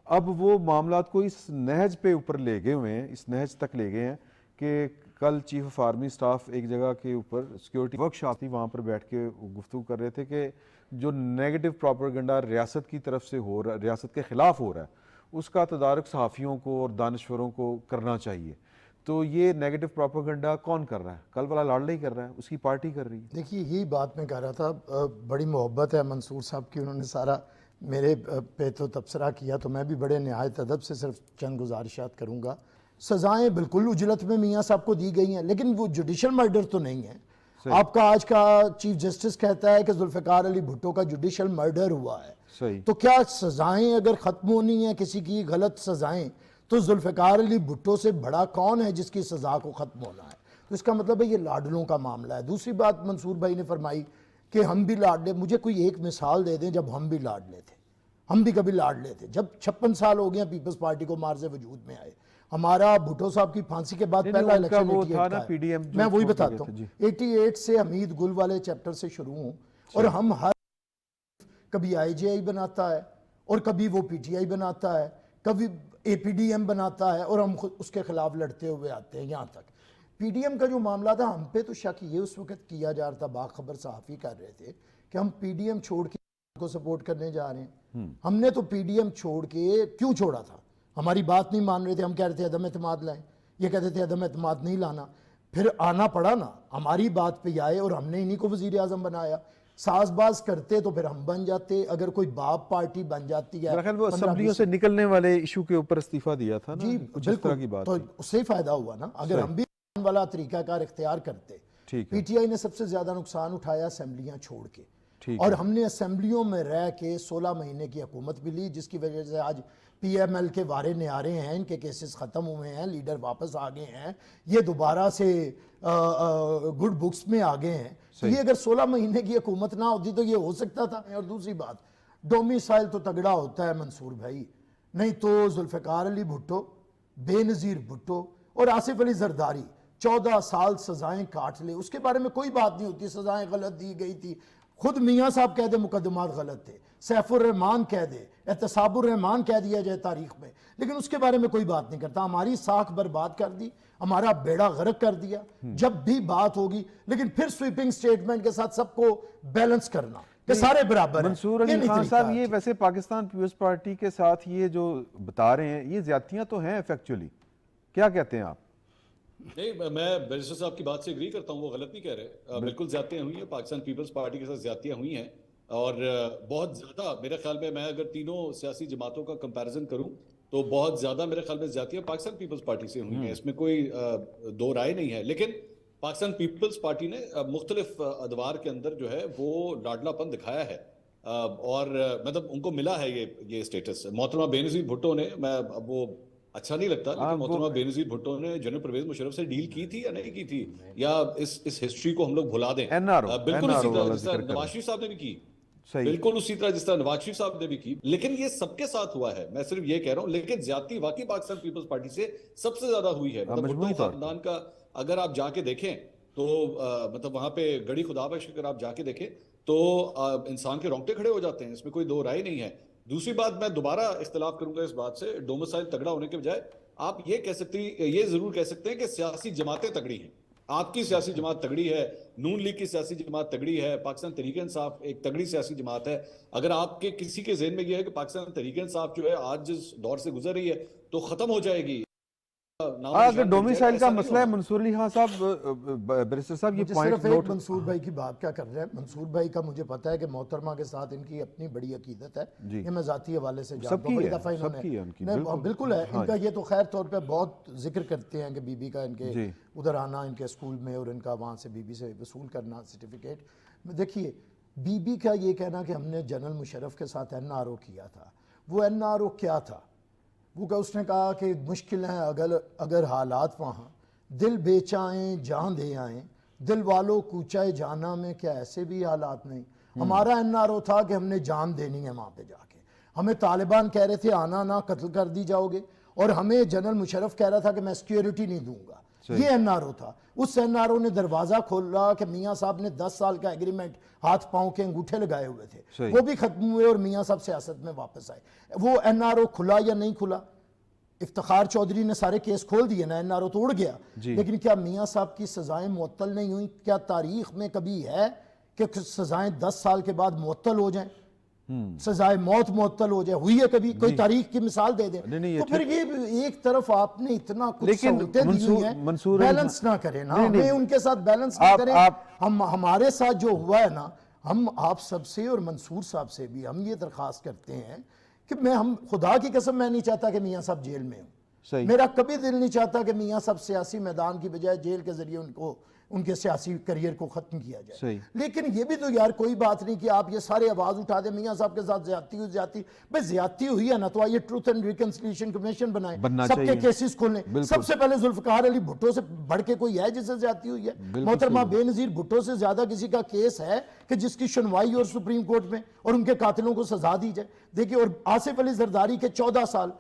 اب وہ معاملات کو اس نہج پہ اوپر لے گئے ہوئے ہیں, اس نہج تک لے گئے ہیں کہ کل چیف آف آرمی سٹاف ایک جگہ کے اوپر سیکیورٹی ورک شاپ تھی, وہاں پر بیٹھ کے گفتگو کر رہے تھے کہ جو نیگیٹو پروپیگنڈا ریاست کی طرف سے ہو رہا ہے, ریاست کے خلاف ہو رہا ہے, اس کا تدارک صحافیوں کو اور دانشوروں کو کرنا چاہیے. تو یہ نیگیٹو پروپیگنڈا کون کر رہا ہے؟ کل والا لاڈلا ہی کر رہا ہے, اس کی پارٹی کر رہی ہے. دیکھیے یہی بات میں کہہ رہا تھا, بڑی محبت ہے منصور صاحب کی, انہوں نے سارا میرے پہ تو تبصرہ کیا, تو میں بھی بڑے نہایت ادب سے صرف چند گزارشات کروں گا. سزائیں بالکل اجلت میں میاں صاحب کو دی گئی ہیں, لیکن وہ جوڈیشل مرڈر تو نہیں ہے. آپ کا آج کا چیف جسٹس کہتا ہے کہ ذوالفقار علی بھٹو کا جوڈیشل مرڈر ہوا ہے, تو کیا سزائیں اگر ختم ہونی ہیں کسی کی غلط سزائیں, تو ذوالفقار علی بھٹو سے بڑا کون ہے جس کی سزا کو ختم ہونا ہے؟ تو اس کا مطلب ہے یہ لاڈلوں کا معاملہ ہے. دوسری بات منصور بھائی نے فرمائی کہ ہم بھی لاڈلے. مجھے کوئی ایک مثال دے دیں جب ہم بھی لاڈلے تھے. ہم بھی کبھی لاڈلے تھے. جب 56 سال ہو گئے پیپلز پارٹی کو مارز وجود میں آئے. ہمارا بھٹو صاحب کی پھانسی کے بعد پہلا الیکشن 88 کا ہے. میں وہی بتاتا ہوں 88 سے حمید گل والے چیپٹر سے شروع ہوں, اور ہم ہر کبھی آئی جے آئی بناتا ہے اور کبھی وہ پی ٹی آئی بناتا ہے, کبھی اے پی ڈی ایم بناتا ہے, اور ہم خود اس کے خلاف لڑتے ہوئے آتے ہیں یہاں تک. پی ڈی ایم کا جو معاملہ تھا ہم پہ تو شک یہ اس وقت کیا جا رہا تھا, باخبر صحافی کر رہے تھے کہ ہم پی ڈی ایم چھوڑ کے کو سپورٹ کرنے جا رہے ہیں. ہم نے تو پی ڈی ایم چھوڑ کے کیوں چھوڑا تھا؟ ہماری بات نہیں مان رہے تھے, ہم کہہ رہے تھے عدم اعتماد لائیں, یہ کہتے تھے عدم اعتماد نہیں لانا. پھر آنا پڑا نا, ہماری بات پہ آئے اور ہم نے انہی کو وزیر اعظم بنایا. ساز باز کرتے تو پھر ہم بن جاتے, اگر کوئی باپ پارٹی بن جاتی ہے. وہ اسمبلیوں سے نکلنے والے ایشو کے اوپر استعفیٰ دیا تھا نا, جی جس طرح کی بات تو اس سے ہی فائدہ ہوا نا. اگر ہم بھی والا طریقہ کار اختیار کرتے. پی ٹی آئی نے سب سے زیادہ نقصان اٹھایا اسمبلیاں چھوڑ کے, اور ہم نے اسمبلیوں میں رہ کے 16 مہینے کی حکومت بھی لی, جس کی وجہ سے آج پی ایم ایل کے وارے نیارے ہیں, ان کے کیسز ختم ہوئے ہیں, لیڈر واپس آ گئے ہیں, یہ دوبارہ سے گڈ بکس میں آ گئے ہیں. یہ اگر 16 مہینے کی حکومت نہ ہوتی تو یہ ہو سکتا تھا. اور دوسری بات, ڈومیسائل تو تگڑا ہوتا ہے منصور بھائی, نہیں تو ذوالفقار علی بھٹو, بے نظیر بھٹو اور آصف علی زرداری 14 سال سزائیں کاٹ لے, اس کے بارے میں کوئی بات نہیں ہوتی. سزائیں غلط دی گئی تھی, خود میاں صاحب کہہ دے مقدمات غلط تھے, سیف الرحمان کہہ دے, احتساب الرحمان کہہ دیا جائے تاریخ میں, لیکن اس کے بارے میں کوئی بات نہیں کرتا. ہماری ساکھ برباد کر دی, ہمارا بیڑا غرق کر دیا جب بھی بات ہوگی. لیکن پھر سویپنگ سٹیٹمنٹ کے ساتھ سب کو بیلنس کرنا کہ سارے برابر ہیں. منصور علی خان صاحب, یہ ویسے پاکستان پیپلز پارٹی کے ساتھ یہ جو بتا رہے ہیں یہ زیادتیاں تو ہیں فیکچولی, کیا کہتے ہیں آپ؟ نہیں, میں بیرسٹر صاحب کی بات سے اگری کرتا ہوں, وہ غلط نہیں کہہ رہے. بالکل زیادتیاں ہوئی ہیں, پاکستان پیپلز پارٹی کے ساتھ زیادتیاں ہوئی ہیں, اور بہت زیادہ میرے خیال میں اگر تینوں سیاسی جماعتوں کا کمپیریزن کروں تو بہت زیادہ میرے خیال میں زیادتیاں پاکستان پیپلز پارٹی سے ہوئی ہیں, اس میں کوئی دو رائے نہیں ہے. لیکن پاکستان پیپلز پارٹی نے مختلف ادوار کے اندر جو ہے وہ لاڈلا پن دکھایا ہے, اور مطلب ان کو ملا ہے یہ اسٹیٹس. محترمہ بے نظیر بھٹو نے, میں اب وہ اچھا نہیں لگتا, لیکن محترمہ بے نظیر بھٹو نے جنرل پرویز مشرف سے ڈیل کی تھی یا نہیں کی تھی, یا اس ہسٹری کو ہم لوگ بھلا دیں. بالکل اسی طرح جس طرح نواز شریف صاحب نے بھی کی, بالکل اسی طرح جس طرح نواز شریف صاحب نے بھی کی. لیکن یہ سب کے ساتھ ہوا ہے, میں صرف یہ کہہ رہا ہوں. لیکن زیادتی واقعی پاکستان پیپلز پارٹی سے سب سے زیادہ ہوئی ہے. مطلب بھٹو خاندان کا اگر آپ جا کے دیکھیں تو مطلب وہاں پہ گڑی خدا بخش اگر آپ جا کے دیکھیں تو انسان کے رونگٹے کھڑے ہو جاتے ہیں, اس میں کوئی دو رائے نہیں ہے. دوسری بات, میں دوبارہ اختلاف کروں گا اس بات سے, ڈومیسائل تگڑا ہونے کے بجائے آپ یہ کہہ سکتے ہیں, یہ ضرور کہہ سکتے ہیں کہ سیاسی جماعتیں تگڑی ہیں. آپ کی سیاسی جماعت تگڑی ہے, نون لیگ کی سیاسی جماعت تگڑی ہے, پاکستان تحریک انصاف ایک تگڑی سیاسی جماعت ہے. اگر آپ کے کسی کے ذہن میں یہ ہے کہ پاکستان تحریک انصاف جو ہے آج جس دور سے گزر رہی ہے تو ختم ہو جائے گی, اگر ڈومیسائل کا مسئلہ ہے, منصور علی خان صاحب, بیرسٹر صاحب, یہ پوائنٹ صرف ایک منصور بھائی کی بات کیا کر رہے ہیں. منصور بھائی کا مجھے پتا ہے کہ محترمہ کے ساتھ ان کی اپنی بڑی عقیدت ہے, یہ میں ذاتی حوالے سے جانتا ہوں. بڑی دفعہ انہوں نے بالکل ہے ان کا, یہ تو خیر طور پہ بہت ذکر کرتے ہیں کہ بی بی کا ان کے ادھر آنا ان کے اسکول میں, اور ان کا وہاں سے بی بی سے وصول کرنا سرٹیفکیٹ. دیکھیے بی بی کا یہ کہنا کہ ہم نے جنرل مشرف کے ساتھ این آر او کیا تھا, وہ این آر او کیا تھا؟ وہ کہ اس نے کہا کہ مشکل ہیں اگر حالات وہاں, دل بیچائیں جان دے آئیں, دل والوں کوچائے جانا میں کیا ایسے بھی حالات نہیں. ہمارا این آر او تھا کہ ہم نے جان دینی ہے وہاں پہ جا کے. ہمیں طالبان کہہ رہے تھے آنا نہ قتل کر دی جاؤ گے, اور ہمیں جنرل مشرف کہہ رہا تھا کہ میں سیکیورٹی نہیں دوں گا. یہ این آر او تھا. اس این آر او نے دروازہ کھولا کہ میاں صاحب نے 10 سال کا ایگریمنٹ ہاتھ پاؤں کے انگوٹھے لگائے ہوئے تھے, وہ بھی ختم ہوئے اور میاں صاحب سیاست میں واپس آئے. وہ این آر او کھلا یا نہیں کھلا؟ افتخار چودھری نے سارے کیس کھول دیے نا, این آر او توڑ گیا. لیکن کیا میاں صاحب کی سزائیں معطل نہیں ہوئیں؟ کیا تاریخ میں کبھی ہے کہ سزائیں 10 سال کے بعد معطل ہو جائیں, سزائے موت معطل ہو جائے؟ ہوئی ہے کبھی؟ کوئی تاریخ کی مثال دے دیں. تو پھر یہ ایک طرف آپ نے اتنا کچھ سہولتیں دی ہوئی ہیں, بیلنس نہ کریں نا, ہمیں ان کے ساتھ بیلنس نہ کریں. ہمارے ساتھ جو ہوا ہے نا, ہم آپ سب سے اور منصور صاحب سے بھی ہم یہ درخواست کرتے ہیں کہ ہم خدا کی قسم میں نہیں چاہتا کہ میاں صاحب جیل میں ہوں. میرا کبھی دل نہیں چاہتا کہ میاں صاحب سیاسی میدان کی بجائے جیل کے ذریعے ان کے سیاسی کریئر کو ختم کیا جائے. صحیح. لیکن یہ بھی تو یار کوئی بات نہیں کہ آپ یہ سارے آواز اٹھا دیں میاں صاحب کے ساتھ زیادتی بھائی زیادتی ہوئی ہے نا تو آئیے ٹروتھ اینڈ ریکنسیلیشن کمیشن بنائیں, سب کے کیسز کھولیں. سب سے پہلے ذوالفقار علی بھٹو سے بڑھ کے کوئی ہے جس سے زیادتی ہوئی ہے؟ محترمہ بے نظیر بھٹو سے زیادہ کسی کا کیس ہے کہ جس کی سنوائی اور سپریم کورٹ میں اور ان کے قاتلوں کو سزا دی جائے؟ دیکھیے, اور آصف علی زرداری کے 14 سال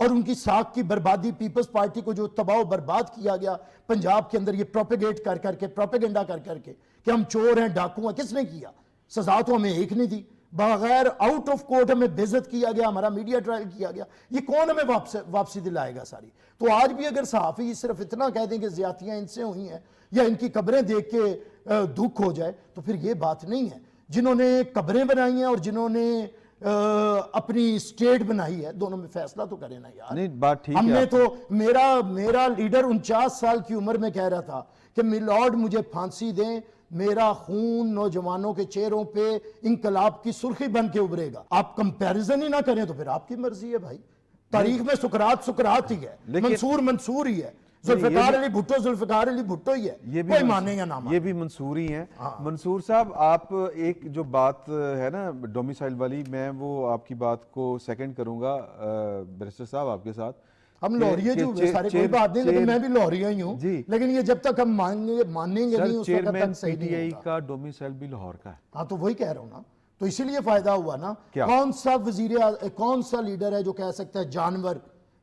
اور ان کی ساکھ کی بربادی, پیپلز پارٹی کو جو تباہ و برباد کیا گیا پنجاب کے اندر یہ پروپیگیٹ کر کر کے, پروپیگنڈا کر کر کے کہ ہم چور ہیں, ڈاکو ہیں, کس نے کیا؟ سزا تو ہمیں ایک نہیں دی, بغیر آؤٹ آف کورٹ ہمیں بے عزت کیا گیا, ہمارا میڈیا ٹرائل کیا گیا. یہ کون ہمیں واپسی دلائے گا ساری؟ تو آج بھی اگر صحافی صرف اتنا کہہ دیں کہ زیادتیاں ان سے ہوئی ہیں یا ان کی قبریں دیکھ کے دکھ ہو جائے تو پھر یہ بات نہیں ہے. جنہوں نے قبریں بنائی ہیں اور جنہوں نے اپنی سٹیٹ بنائی ہے, دونوں میں فیصلہ تو کریں نا یار. نہیں بات ٹھیک ہے. ہم نے تو, میرا لیڈر 49 سال کی عمر میں کہہ رہا تھا کہ میلارڈ مجھے پھانسی دیں, میرا خون نوجوانوں کے چہروں پہ انقلاب کی سرخی بن کے ابھرے گا. آپ کمپیریزن ہی نہ کریں تو پھر آپ کی مرضی ہے بھائی. تاریخ میں سقراط ہی ہے, منصور ہی ہے, ذوالفقار علی بھٹو ہی ہے, کوئی مانے یا نہ مانے. یہ بھی منصوری ہیں. منصور صاحب, آپ ایک جو بات ہے نا ڈومیسائل والی, میں وہ آپ کی بات کو سیکنڈ کروں گا بیرسٹر صاحب آپ کے ساتھ. ہم لاہوریے جو ہوئے سارے, کوئی بات نہیں, لیکن میں بھی لاہوریہ ہی ہوں, لیکن یہ جب تک ہم مانیں گے نہیں اس وقت تک صحیح نہیں ہوگا. کا ڈومیسائل بھی لاہور کا ہے. ہاں تو وہی کہہ رہا ہوں نا, تو اسی لیے فائدہ ہوا نا. کون سا لیڈر ہے جو کہہ سکتا ہے جانور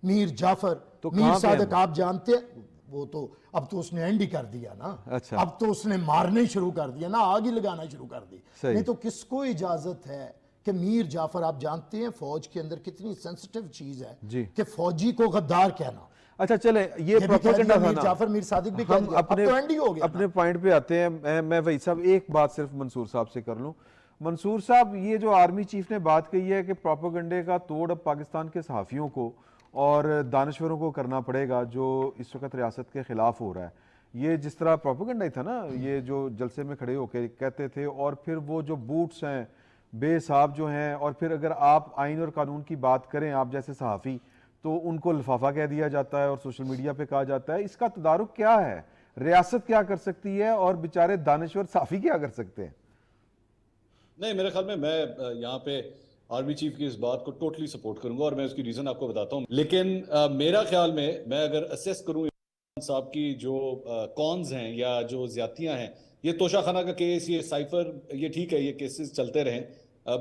میر جعفر, میر صادق آپ جانتے ہیں, وہ تو اب تو اس نے اینڈ ہی کر دیا نا. اب تو اس نے مارنے شروع کر دیا نا, آگ ہی لگانا شروع کر دی. نہیں تو کس کو اجازت ہے کہ میر جعفر, آپ جانتے ہیں فوج کے اندر کتنی سینسٹیو چیز ہے کہ فوجی کو غدار کہنا. اچھا چلیں, یہ پروپیگنڈا تھا نا. جعفر میر صادق بھی کہہ دیا, اب تو اینڈ ہی ہو گیا. اپنے پوائنٹ پہ آتے ہیں. میں وہی صاحب ایک بات صرف منصور صاحب سے کر لوں. منصور صاحب, یہ جو آرمی چیف نے بات کہی ہے کہ پروپیگنڈے کا توڑ اب پاکستان کے صحافیوں کو اور دانشوروں کو کرنا پڑے گا جو اس وقت ریاست کے خلاف ہو رہا ہے, یہ جس طرح پروپیگنڈا ہی تھا نا, یہ جو جلسے میں کھڑے ہو کے کہتے تھے, اور پھر وہ جو بوٹس ہیں بے حساب جو ہیں, اور پھر اگر آپ آئین اور قانون کی بات کریں آپ جیسے صحافی تو ان کو لفافہ کہہ دیا جاتا ہے اور سوشل میڈیا پہ کہا جاتا ہے. اس کا تدارک کیا ہے؟ ریاست کیا کر سکتی ہے اور بیچارے دانشور صحافی کیا کر سکتے ہیں؟ نہیں, میرے خیال میں یہاں پہ آرمی چیف کی اس بات کو ٹوٹلی سپورٹ کروں گا, اور میں اس کی ریزن آپ کو بتاتا ہوں. لیکن میرا خیال میں اگر اسیس کروں صاحب کی جو کونز ہیں یا جو زیادتیاں ہیں, یہ توشہ خانہ کا کیس, یہ سائفر, یہ ٹھیک ہے, یہ کیسز چلتے رہیں,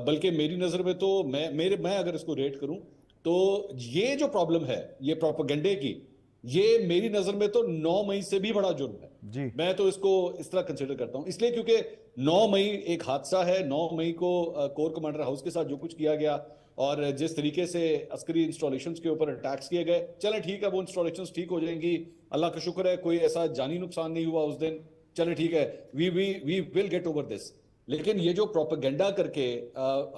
بلکہ میری نظر میں تو میں اگر اس کو ریٹ کروں تو یہ جو پرابلم ہے یہ پروپیگنڈے کی, یہ میری نظر میں تو 9 مئی سے بھی بڑا جرم ہے. جی, میں تو اس کو اس طرح کنسیڈر کرتا ہوں, اس لیے کیونکہ 9 مئی ایک حادثہ ہے. 9 مئی کو کور کمانڈر ہاؤس کے ساتھ جو کچھ کیا گیا اور جس طریقے سے عسکری انسٹالیشنز کے اوپر اٹیکس کیے گئے, چلیں ٹھیک ہے وہ انسٹالیشنز ٹھیک ہو جائیں گی, اللہ کا شکر ہے کوئی ایسا جانی نقصان نہیں ہوا اس دن, چلیں ٹھیک ہے, وی ول گیٹ اوور دس. لیکن یہ جو پروپیگنڈا کر کے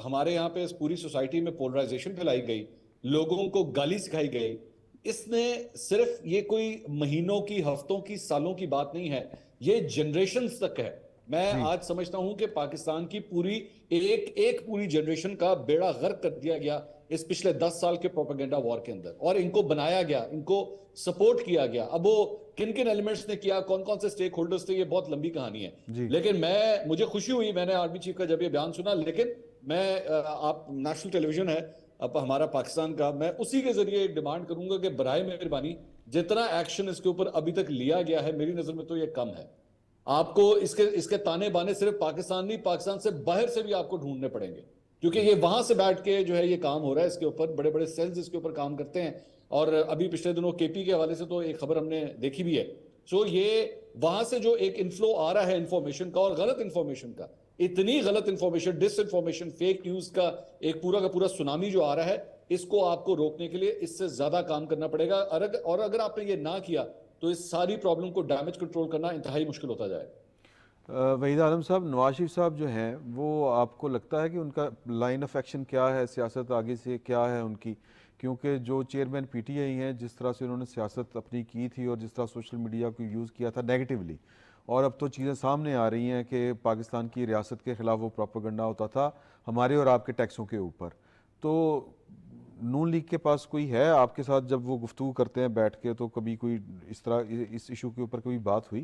ہمارے یہاں پہ اس پوری سوسائٹی میں پولرائزیشن پھیلائی گئی, لوگوں کو گالی سکھائی گئی, اس نے صرف یہ کوئی مہینوں کی, ہفتوں کی, سالوں کی بات نہیں ہے, یہ جنریشنز تک ہے. میں آج سمجھتا ہوں کہ پاکستان کی پوری ایک پوری جنریشن کا بیڑا غرق کر دیا گیا اس پچھلے 10 سال کے پروپیگنڈا وار کے اندر, اور ان کو بنایا گیا, ان کو سپورٹ کیا گیا. اب وہ کن ایلیمنٹس نے کیا, کون سے سٹیک ہولڈرز تھے, یہ بہت لمبی کہانی ہے. لیکن مجھے خوشی ہوئی میں نے آرمی چیف کا جب یہ بیان سنا, لیکن میں آپ نیشنل ٹیلی ویژن ہے اب ہمارا پاکستان کا, میں اسی کے ذریعے ڈیمانڈ کروں گا کہ برائے مہربانی جتنا ایکشن اس کے اوپر ابھی تک لیا گیا ہے میری نظر میں تو یہ کم ہے. آپ کو اس کے تانے بانے صرف پاکستان نہیں, پاکستان سے باہر سے بھی آپ کو ڈھونڈنے پڑیں گے, کیونکہ یہ وہاں سے بیٹھ کے جو ہے یہ کام ہو رہا ہے, اس کے اوپر بڑے بڑے سیلز اس کے اوپر کام کرتے ہیں. اور ابھی پچھلے دنوں کے پی کے حوالے سے تو ایک خبر ہم نے دیکھی بھی ہے. سو یہ وہاں سے جو ایک انفلو آ رہا ہے انفارمیشن کا, اور غلط انفارمیشن کا, اتنی غلط انفارمیشن, ڈس انفارمیشن, فیک نیوز کا ایک پورا کا پورا سونامی جو آ رہا ہے, اس کو آپ کو روکنے کے لیے اس سے زیادہ کام کرنا پڑے گا. اور اگر آپ نے یہ نہ کیا تو اس ساری پرابلم کو ڈیمیج کنٹرول کرنا انتہائی مشکل ہوتا جائے. وحید عالم صاحب, نواز شریف صاحب جو ہیں وہ آپ کو لگتا ہے کہ ان کا لائن آف ایکشن کیا ہے, سیاست آگے سے کیا ہے ان کی؟ کیونکہ جو چیئرمین پی ٹی آئی ہیں, جس طرح سے انہوں نے سیاست اپنی کی تھی اور جس طرح سوشل میڈیا کو یوز کیا تھا نیگیٹیولی, اور اب تو چیزیں سامنے آ رہی ہیں کہ پاکستان کی ریاست کے خلاف وہ پروپیگنڈا ہوتا تھا ہمارے اور آپ کے ٹیکسوں کے اوپر. تو نون لیگ کے پاس کوئی ہے آپ کے ساتھ جب وہ گفتگو کرتے ہیں بیٹھ کے, تو کبھی کوئی اس طرح اس ایشو کے اوپر کوئی بات ہوئی؟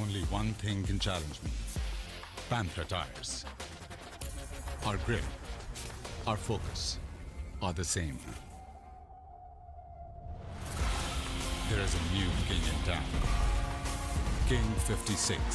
Only one thing can challenge me. Panther tires. Our grip, our focus are the same. There is a new king in town. King 56.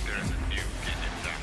There is a new king in town.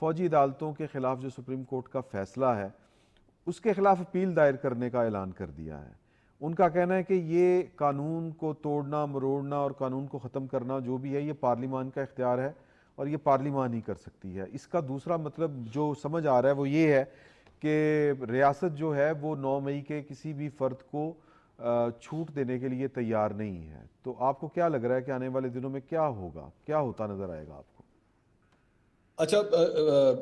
فوجی عدالتوں کے خلاف جو سپریم کورٹ کا فیصلہ ہے اس کے خلاف اپیل دائر کرنے کا اعلان کر دیا ہے. ان کا کہنا ہے کہ یہ قانون کو توڑنا مروڑنا اور قانون کو ختم کرنا جو بھی ہے یہ پارلیمان کا اختیار ہے اور یہ پارلیمان ہی کر سکتی ہے. اس کا دوسرا مطلب جو سمجھ آ رہا ہے وہ یہ ہے کہ ریاست جو ہے وہ 9 مئی کے کسی بھی فرد کو چھوٹ دینے کے لیے تیار نہیں ہے. تو آپ کو کیا لگ رہا ہے کہ آنے والے دنوں میں کیا ہوگا, کیا ہوتا نظر آئے گا آپ کو؟ اچھا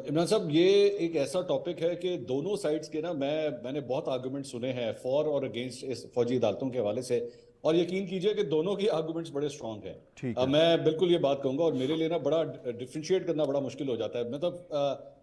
عمران صاحب, یہ ایک ایسا ٹاپک ہے کہ دونوں سائڈز کے نا میں نے بہت آرگومنٹ سنے ہیں فار اور اگینسٹ اس فوجی عدالتوں کے حوالے سے, اور یقین کیجئے کہ دونوں کی آرگومنٹس بڑے اسٹرانگ ہیں. میں بالکل یہ بات کہوں گا, اور میرے لیے نا بڑا ڈفرینشیٹ کرنا بڑا مشکل ہو جاتا ہے. مطلب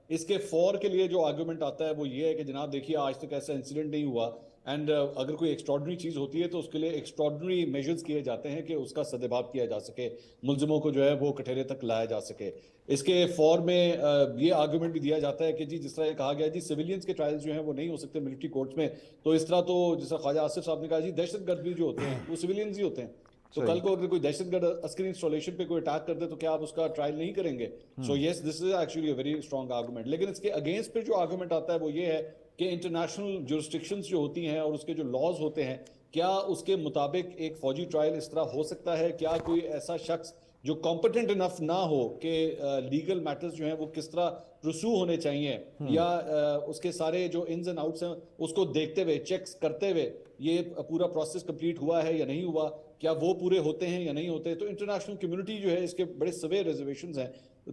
اس کے فور کے لیے جو آرگومنٹ آتا ہے وہ یہ ہے کہ جناب دیکھیے آج تک ایسا انسیڈنٹ نہیں ہوا, اینڈ اگر کوئی ایکسٹراڈنری چیز ہوتی ہے تو اس کے لیے ایکسٹراڈنری میجرز کیے جاتے ہیں کہ اس کا سدبھاب کیا جا سکے, ملزموں کو جو ہے وہ کٹہرے تک لایا جا سکے. اس کے فور میں یہ آرگومنٹ بھی دیا جاتا ہے کہ جی جس طرح یہ کہا گیا جی سویلینز کے ٹرائلز جو ہیں وہ نہیں ہو سکتے ملٹری کورٹس میں, تو اس طرح تو جس طرح خواجہ آصف صاحب نے کہا جی دہشت گرد بھی جو ہوتے ہیں وہ سویلینز ہی ہوتے ہیں. تو کل کو اگر کوئی دہشت گرد عسکری انسٹالیشن پہ کوئی اٹیک کر دے تو کیا آپ اس کا ٹرائل نہیں کریں گے؟ So yes this is actually a very strong argument. لیکن اس کے اگینسٹ پہ جو آرگومنٹ آتا ہے وہ یہ ہے کہ انٹرنیشنل جورسڈکشنز جو ہوتی ہیں اور اس کے جو لاز ہوتے ہیں, کیا اس کے مطابق ایک فوجی ٹرائل اس طرح ہو سکتا ہے؟ کیا کوئی ایسا شخص جو کمپٹنٹ انف نہ ہو کہ لیگل میٹرز جو ہیں وہ کس طرح پرسو ہونے چاہیے, یا اس کے سارے جو انز اینڈ آؤٹس ہیں اس کو دیکھتے ہوئے چیکس کرتے ہوئے یہ پورا پروسیس کمپلیٹ ہوا ہے یا نہیں ہوا, کیا وہ پورے ہوتے ہیں یا نہیں ہوتے؟ تو انٹرنیشنل کمیونٹی جو ہے اس کے بڑے سوے ریزرویشنز ہیں,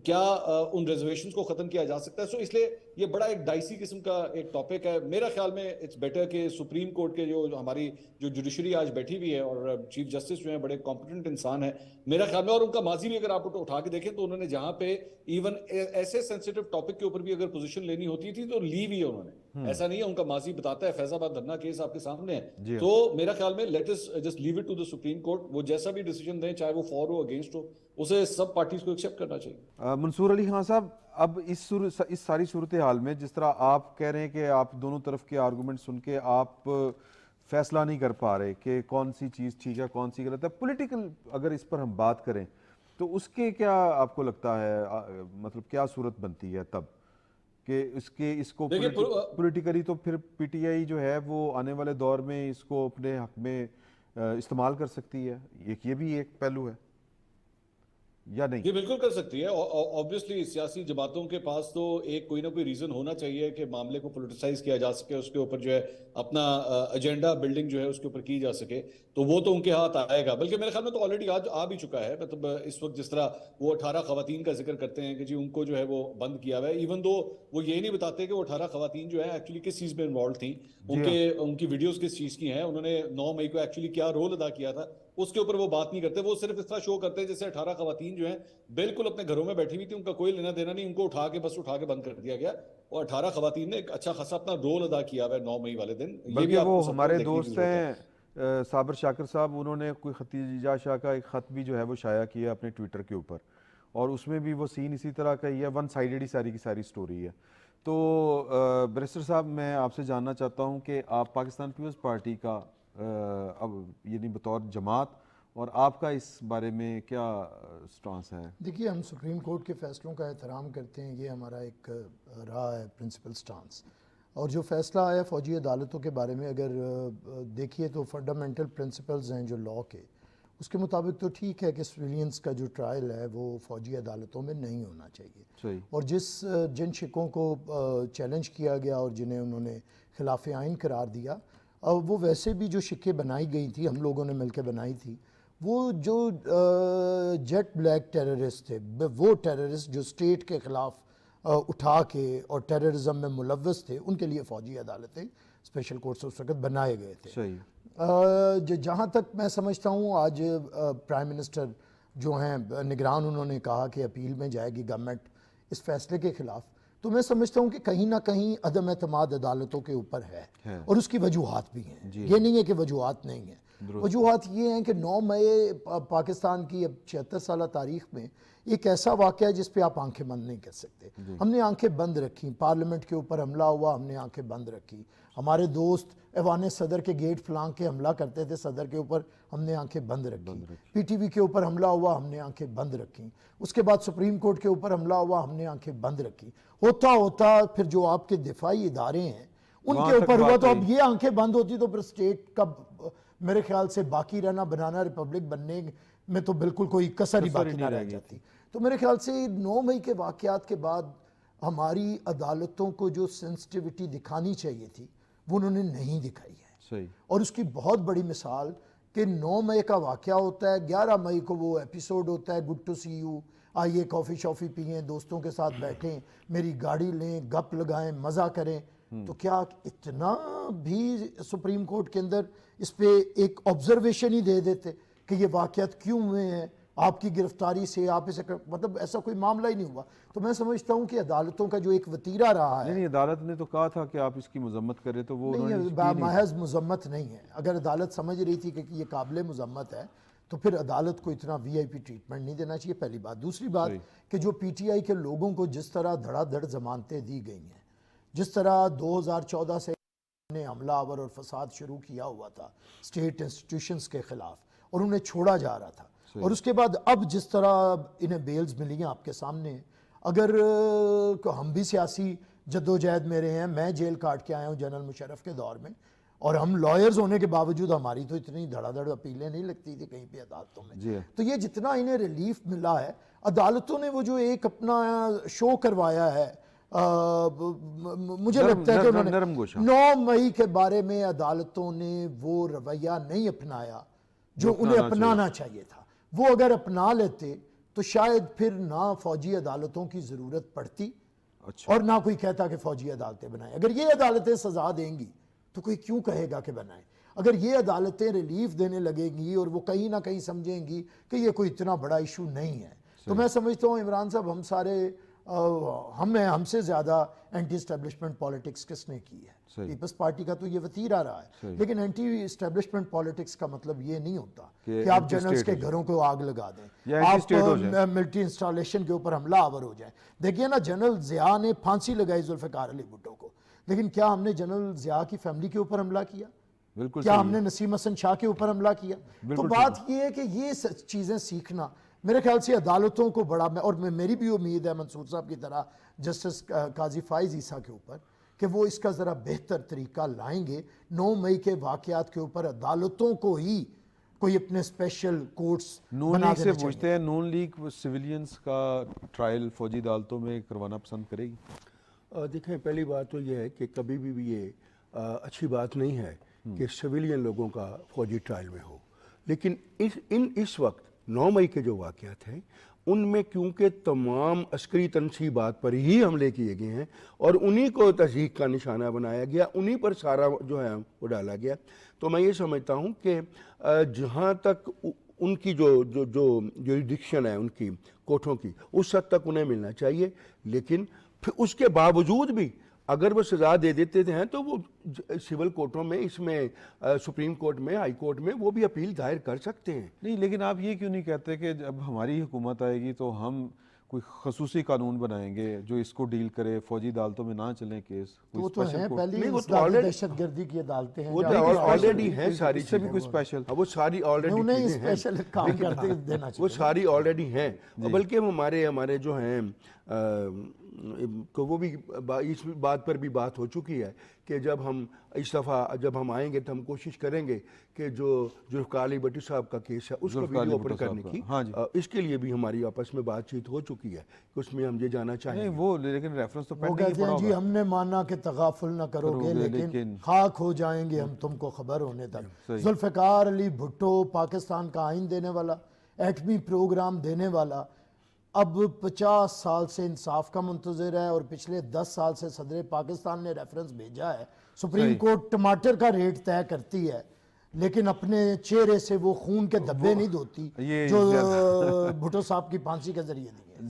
کیا ان ریزرویشنز کو ختم کیا جا سکتا ہے؟ سو اس لیے یہ بڑا ایک ڈائسی قسم کا ایک ٹاپک ہے. میرا خیال میں اٹس بیٹر کہ سپریم کورٹ کے جو ہماری جو جوڈیشری آج بیٹھی ہوئی ہے اور چیف جسٹس جو ہیں بڑے کمپٹنٹ انسان ہیں میرا خیال میں, اور ان کا ماضی بھی اگر آپ اٹھا کے دیکھیں تو انہوں نے جہاں پہ ایون ایسے سینسیٹیو ٹاپک کے اوپر بھی اگر پوزیشن لینی ہوتی تھی تو لی بھی ہے انہوں نے. ایسا نہیں ہے, ان کا ماضی بتاتا ہے, فیض آباد دھرنا کیس آپ کے سامنے ہے. تو میرا خیال میں let us just leave it to the Supreme Court, وہ جیسا بھی ڈیسیجن دیں چاہے وہ فور ہو اگینسٹ ہو اسے سب پارٹیز کو ایکسیپٹ کرنا چاہیے. منصور علی خان صاحب, اب اس ساری صورتحال میں جس طرح آپ کہہ رہے ہیں کہ آپ دونوں طرف کے آرگومنٹ سن کے آپ فیصلہ نہیں کر پا رہے کہ کون سی چیز ٹھیک ہے کون سی غلط ہے, پولیٹیکل اگر اس پر ہم بات کریں تو اس کے کیا آپ کو لگتا ہے, مطلب کیا صورت بنتی ہے تب کہ اس کو پولیٹیکلی تو پھر پی ٹی آئی جو ہے وہ آنے والے دور میں اس کو اپنے حق میں استعمال کر سکتی ہے, یہ بھی ایک پہلو ہے یا نہیں؟ یہ بالکل کر سکتی ہے. آبویسلی سیاسی جماعتوں کے پاس تو ایک کوئی نہ کوئی ریزن ہونا چاہیے کہ معاملے کو پولیٹیسائز کیا جا سکے, اس کے اوپر جو ہے اپنا ایجنڈا بلڈنگ جو ہے اس کے اوپر کی جا سکے, تو وہ تو ان کے ہاتھ آئے گا. بلکہ میرے خیال میں تو آلریڈی آج آ بھی چکا ہے. مطلب اس وقت جس طرح وہ 18 خواتین کا ذکر کرتے ہیں کہ جی ان کو جو ہے وہ بند کیا ہوا ہے, ایون دو وہ یہ نہیں بتاتے کہ وہ 18 خواتین جو ہے ایکچولی کس چیز میں انوالو تھیں, ان کی ویڈیوز کس چیز کی ہیں, انہوں نے 9 مئی کو ایکچولی کیا رول ادا کیا تھا اس کے اوپر وہ بات نہیں کرتے. وہ صرف اس طرح شو کرتے ہیں جیسے 18 خواتین جو ہیں بالکل اپنے گھروں میں بیٹھی ہوئی تھی, ان کا کوئی لینا دینا نہیں, ان کو اٹھا کے بند کر دیا گیا, اور 18 خواتین نے ایک اچھا خاصا اپنا رول ادا کیا ہوا ہے 9 مئی والے دن. بلکہ وہ ہمارے دوست ہیں صابر شاکر صاحب, انہوں نے کوئی خدیجہ شاہ کا ایک خط بھی جو ہے وہ شائع کیا اپنے ٹویٹر کے اوپر, اور اس میں بھی وہ سین اسی طرح کا ہی ہے, ون سائیڈڈ ہی ساری کی ساری سٹوری ہے. تو بیرسٹر صاحب میں آپ سے جاننا چاہتا ہوں کہ آپ پاکستان پیپلز پارٹی کا اب یعنی بطور جماعت, اور آپ کا اس بارے میں کیا سٹانس ہے؟ دیکھیے ہم سپریم کورٹ کے فیصلوں کا احترام کرتے ہیں, یہ ہمارا ایک رہا ہے پرنسپل سٹانس. اور جو فیصلہ آیا فوجی عدالتوں کے بارے میں اگر دیکھیے تو فنڈامنٹل پرنسپلز ہیں جو لاء کے, اس کے مطابق تو ٹھیک ہے کہ سویلینز کا جو ٹرائل ہے وہ فوجی عدالتوں میں نہیں ہونا چاہیے. اور جن شکوں کو چیلنج کیا گیا اور جنہیں انہوں نے خلاف آئین قرار دیا, وہ ویسے بھی جو شکیں بنائی گئی تھی ہم لوگوں نے مل کے بنائی تھی, وہ جو جیٹ بلیک ٹیررسٹ تھے, وہ ٹیررسٹ جو اسٹیٹ کے خلاف اٹھا کے اور ٹیررزم میں ملوث تھے, ان کے لیے فوجی عدالتیں اسپیشل کورٹس اس وقت بنائے گئے تھے. جہاں تک میں سمجھتا ہوں آج پرائم منسٹر جو ہیں نگران, انہوں نے کہا کہ اپیل میں جائے گی گورنمنٹ اس فیصلے کے خلاف, تو میں سمجھتا ہوں کہ کہیں نہ کہیں عدم اعتماد عدالتوں کے اوپر ہے, اور اس کی وجوہات بھی ہیں, یہ نہیں ہے کہ وجوہات نہیں ہیں. وجوہات یہ ہیں کہ 9 مئی پاکستان کی اب 76 سالہ تاریخ میں ایک ایسا واقعہ ہے جس پہ آپ آنکھیں بند نہیں کر سکتے. ہم نے آنکھیں بند رکھی, پارلیمنٹ کے اوپر حملہ ہوا, ہم نے آنکھیں بند رکھی. ہمارے دوست ایوان صدر کے گیٹ پھلانگ کے حملہ کرتے تھے صدر کے اوپر, ہم نے آنکھیں بند رکھی. پی ٹی وی کے اوپر حملہ ہوا, ہم نے آنکھیں بند رکھی. اس کے بعد سپریم کورٹ کے اوپر حملہ ہوا, ہم نے آنکھیں بند رکھی. ہوتا ہوتا پھر جو آپ کے دفاعی ادارے ہیں ان کے اوپر ہوا, تو اب یہ آنکھیں بند ہوتی تو پھر اسٹیٹ کا میرے خیال سے باقی رہنا, بنانا ریپبلک بننے میں تو بالکل کوئی کسر ہی باقی نہ رہ جاتی. تو میرے خیال سے 9 مئی کے واقعات کے بعد ہماری عدالتوں کو جو سینسٹیوٹی دکھانی چاہیے تھی وہ انہوں نے نہیں دکھائی ہے. اور اس کی بہت بڑی مثال کہ 9 مئی کا واقعہ ہوتا ہے, 11 مئی کو وہ ایپیسوڈ ہوتا ہے گڈ ٹو سی یو, آئیے کافی شافی پئیں, دوستوں کے ساتھ بیٹھیں, میری گاڑی لیں, گپ لگائیں, مزہ کریں. تو کیا اتنا بھی سپریم کورٹ کے اندر اس پہ ایک آبزرویشن ہی دے دیتے کہ یہ واقعات کیوں ہوئے ہیں, آپ کی گرفتاری سے آپ اسے مطلب ایسا کوئی معاملہ ہی نہیں ہوا. تو میں سمجھتا ہوں کہ عدالتوں کا جو ایک وتیرہ رہا ہے, نہیں عدالت نے تو کہا تھا کہ آپ اس کی مذمت کریں, تو وہ محض مذمت نہیں ہے. اگر عدالت سمجھ رہی تھی کہ یہ قابل مذمت ہے تو پھر عدالت کو اتنا وی آئی پی ٹریٹمنٹ نہیں دینا چاہیے, پہلی بات. دوسری بات کہ جو پی ٹی آئی کے لوگوں کو جس طرح دھڑا دھڑ ضمانتیں دی گئی ہیں, جس طرح 2014 سے نے حملہ آور اور فساد شروع کیا ہوا تھا اسٹیٹ انسٹیٹیوشنز کے خلاف اور انہیں چھوڑا جا رہا تھا, اور اس کے بعد اب جس طرح انہیں بیلز ملی ہیں آپ کے سامنے, اگر ہم بھی سیاسی جدوجہد میں رہے ہیں, میں جیل کاٹ کے آیا ہوں جنرل مشرف کے دور میں, اور ہم لائرز ہونے کے باوجود ہماری تو اتنی دھڑا دھڑ اپیلیں نہیں لگتی تھی کہیں پہ عدالتوں میں. تو یہ جتنا انہیں ریلیف ملا ہے, عدالتوں نے وہ جو ایک اپنا شو کروایا ہے, مجھے لگتا ہے کہ انہوں نے 9 مئی کے بارے میں عدالتوں نے وہ رویہ نہیں اپنایا جو انہیں اپنانا چاہیے تھا. وہ اگر اپنا لیتے تو شاید پھر نہ فوجی عدالتوں کی ضرورت پڑتی اور نہ کوئی کہتا کہ فوجی عدالتیں بنائیں. اگر یہ عدالتیں سزا دیں گی تو کوئی کیوں کہے گا کہ بنائیں. اگر یہ عدالتیں ریلیف دینے لگے گی اور وہ کہیں نہ کہیں سمجھیں گی کہ یہ کوئی اتنا بڑا ایشو نہیں ہے, تو میں سمجھتا ہوں عمران صاحب ہم سارے ہم سے زیادہ اینٹی اسٹیبلشمنٹ پالیٹکس کس نے کی ہے. پیپلز پارٹی کا تو یہ وتیرہ رہا ہے, لیکن اینٹی اسٹیبلشمنٹ پالیٹکس کا مطلب یہ نہیں ہوتا کہ آپ جنرلز کے گھروں کو آگ لگا دیں, آپ ملٹری انسٹالیشن کے اوپر حملہ آور ہو جائیں. دیکھیے نا, جنرل ضیاء نے پھانسی لگائی ذوالفقار علی بھٹو کو, لیکن کیا ہم نے جنرل ضیاء کی فیملی کے اوپر حملہ کیا؟ کیا ہم نے نسیم حسن شاہ کے اوپر حملہ کیا؟ تو بات یہ ہے کہ یہ چیزیں سیکھنا میرے خیال سے عدالتوں کو بڑا, اور میری بھی امید ہے منصور صاحب کی طرح جسٹس قاضی فائز عیسیٰ کے اوپر, کہ وہ اس کا ذرا بہتر طریقہ لائیں گے. 9 مئی کے واقعات کے اوپر عدالتوں کو ہی کوئی اپنے اسپیشل کورٹس نون لیگ سے پوچھتے ہیں, نون لیگ سیویلینز کا ٹرائل فوجی عدالتوں میں کروانا پسند کرے گی؟ دیکھیں, پہلی بات تو یہ ہے کہ کبھی بھی یہ اچھی بات نہیں ہے کہ سویلین لوگوں کا فوجی ٹرائل میں ہو, لیکن اس وقت 9 مئی کے جو واقعات ہیں ان میں کیونکہ تمام عسکری تنصیبات پر ہی حملے کیے گئے ہیں اور انہی کو تضحیک کا نشانہ بنایا گیا, انہی پر سارا جو ہے وہ ڈالا گیا, تو میں یہ سمجھتا ہوں کہ جہاں تک ان کی جو جوریڈکشن ہے ان کی کورٹوں کی, اس حد تک انہیں ملنا چاہیے. لیکن پھر اس کے باوجود بھی اگر وہ سزا دے دیتے ہیں تو وہ سول کورٹوں میں, اس میں سپریم کورٹ میں, ہائی کورٹ میں وہ بھی اپیل دائر کر سکتے ہیں. نہیں, لیکن آپ یہ کیوں نہیں کہتے کہ جب ہماری حکومت آئے گی تو ہم کوئی خصوصی قانون بنائیں گے جو اس کو ڈیل کرے, فوجی عدالتوں میں نہ چلیں کیس؟ وہ تو ہیں پہلی دہشت گردی کی عدالتیں ہیں, وہ آلریڈی ہیں ساری, اس سے بھی کوئی اسپیشل, وہ ساری آلریڈی انہیں اسپیشل کام کرتے دینا چاہیے, وہ ساری آلریڈی ہیں. بلکہ ہمارے جو ہیں وہ بھی اس بات پر بھی بات ہو چکی ہے کہ جب ہم اس دفعہ جب ہم آئیں گے تو ہم کوشش کریں گے کہ جو ذوالفقار علی بھٹو صاحب کا کیس ہے اس کو ویڈیو اوپن کرنے کی, اس کے لیے بھی ہماری آپس میں بات چیت ہو چکی ہے کہ اس میں ہم یہ جانا چاہیں گے. وہ لیکن ریفرنس تو وہ کہتے ہیں جی ہم نے مانا کہ تغافل نہ کرو گے لیکن خاک ہو جائیں گے ہم تم کو خبر ہونے تک. ذوالفقار علی بھٹو پاکستان کا آئین دینے والا, ایٹمی پروگرام دینے والا, اب 50 سال سے انصاف کا منتظر ہے اور پچھلے 10 سال سے صدر پاکستان نے ریفرنس بھیجا ہے. سپریم کورٹ ٹماٹر کا ریٹ طے کرتی ہے لیکن اپنے چہرے سے وہ خون کے دھبے نہیں دھوتی جو بھٹو صاحب کی پھانسی کے ذریعے دی.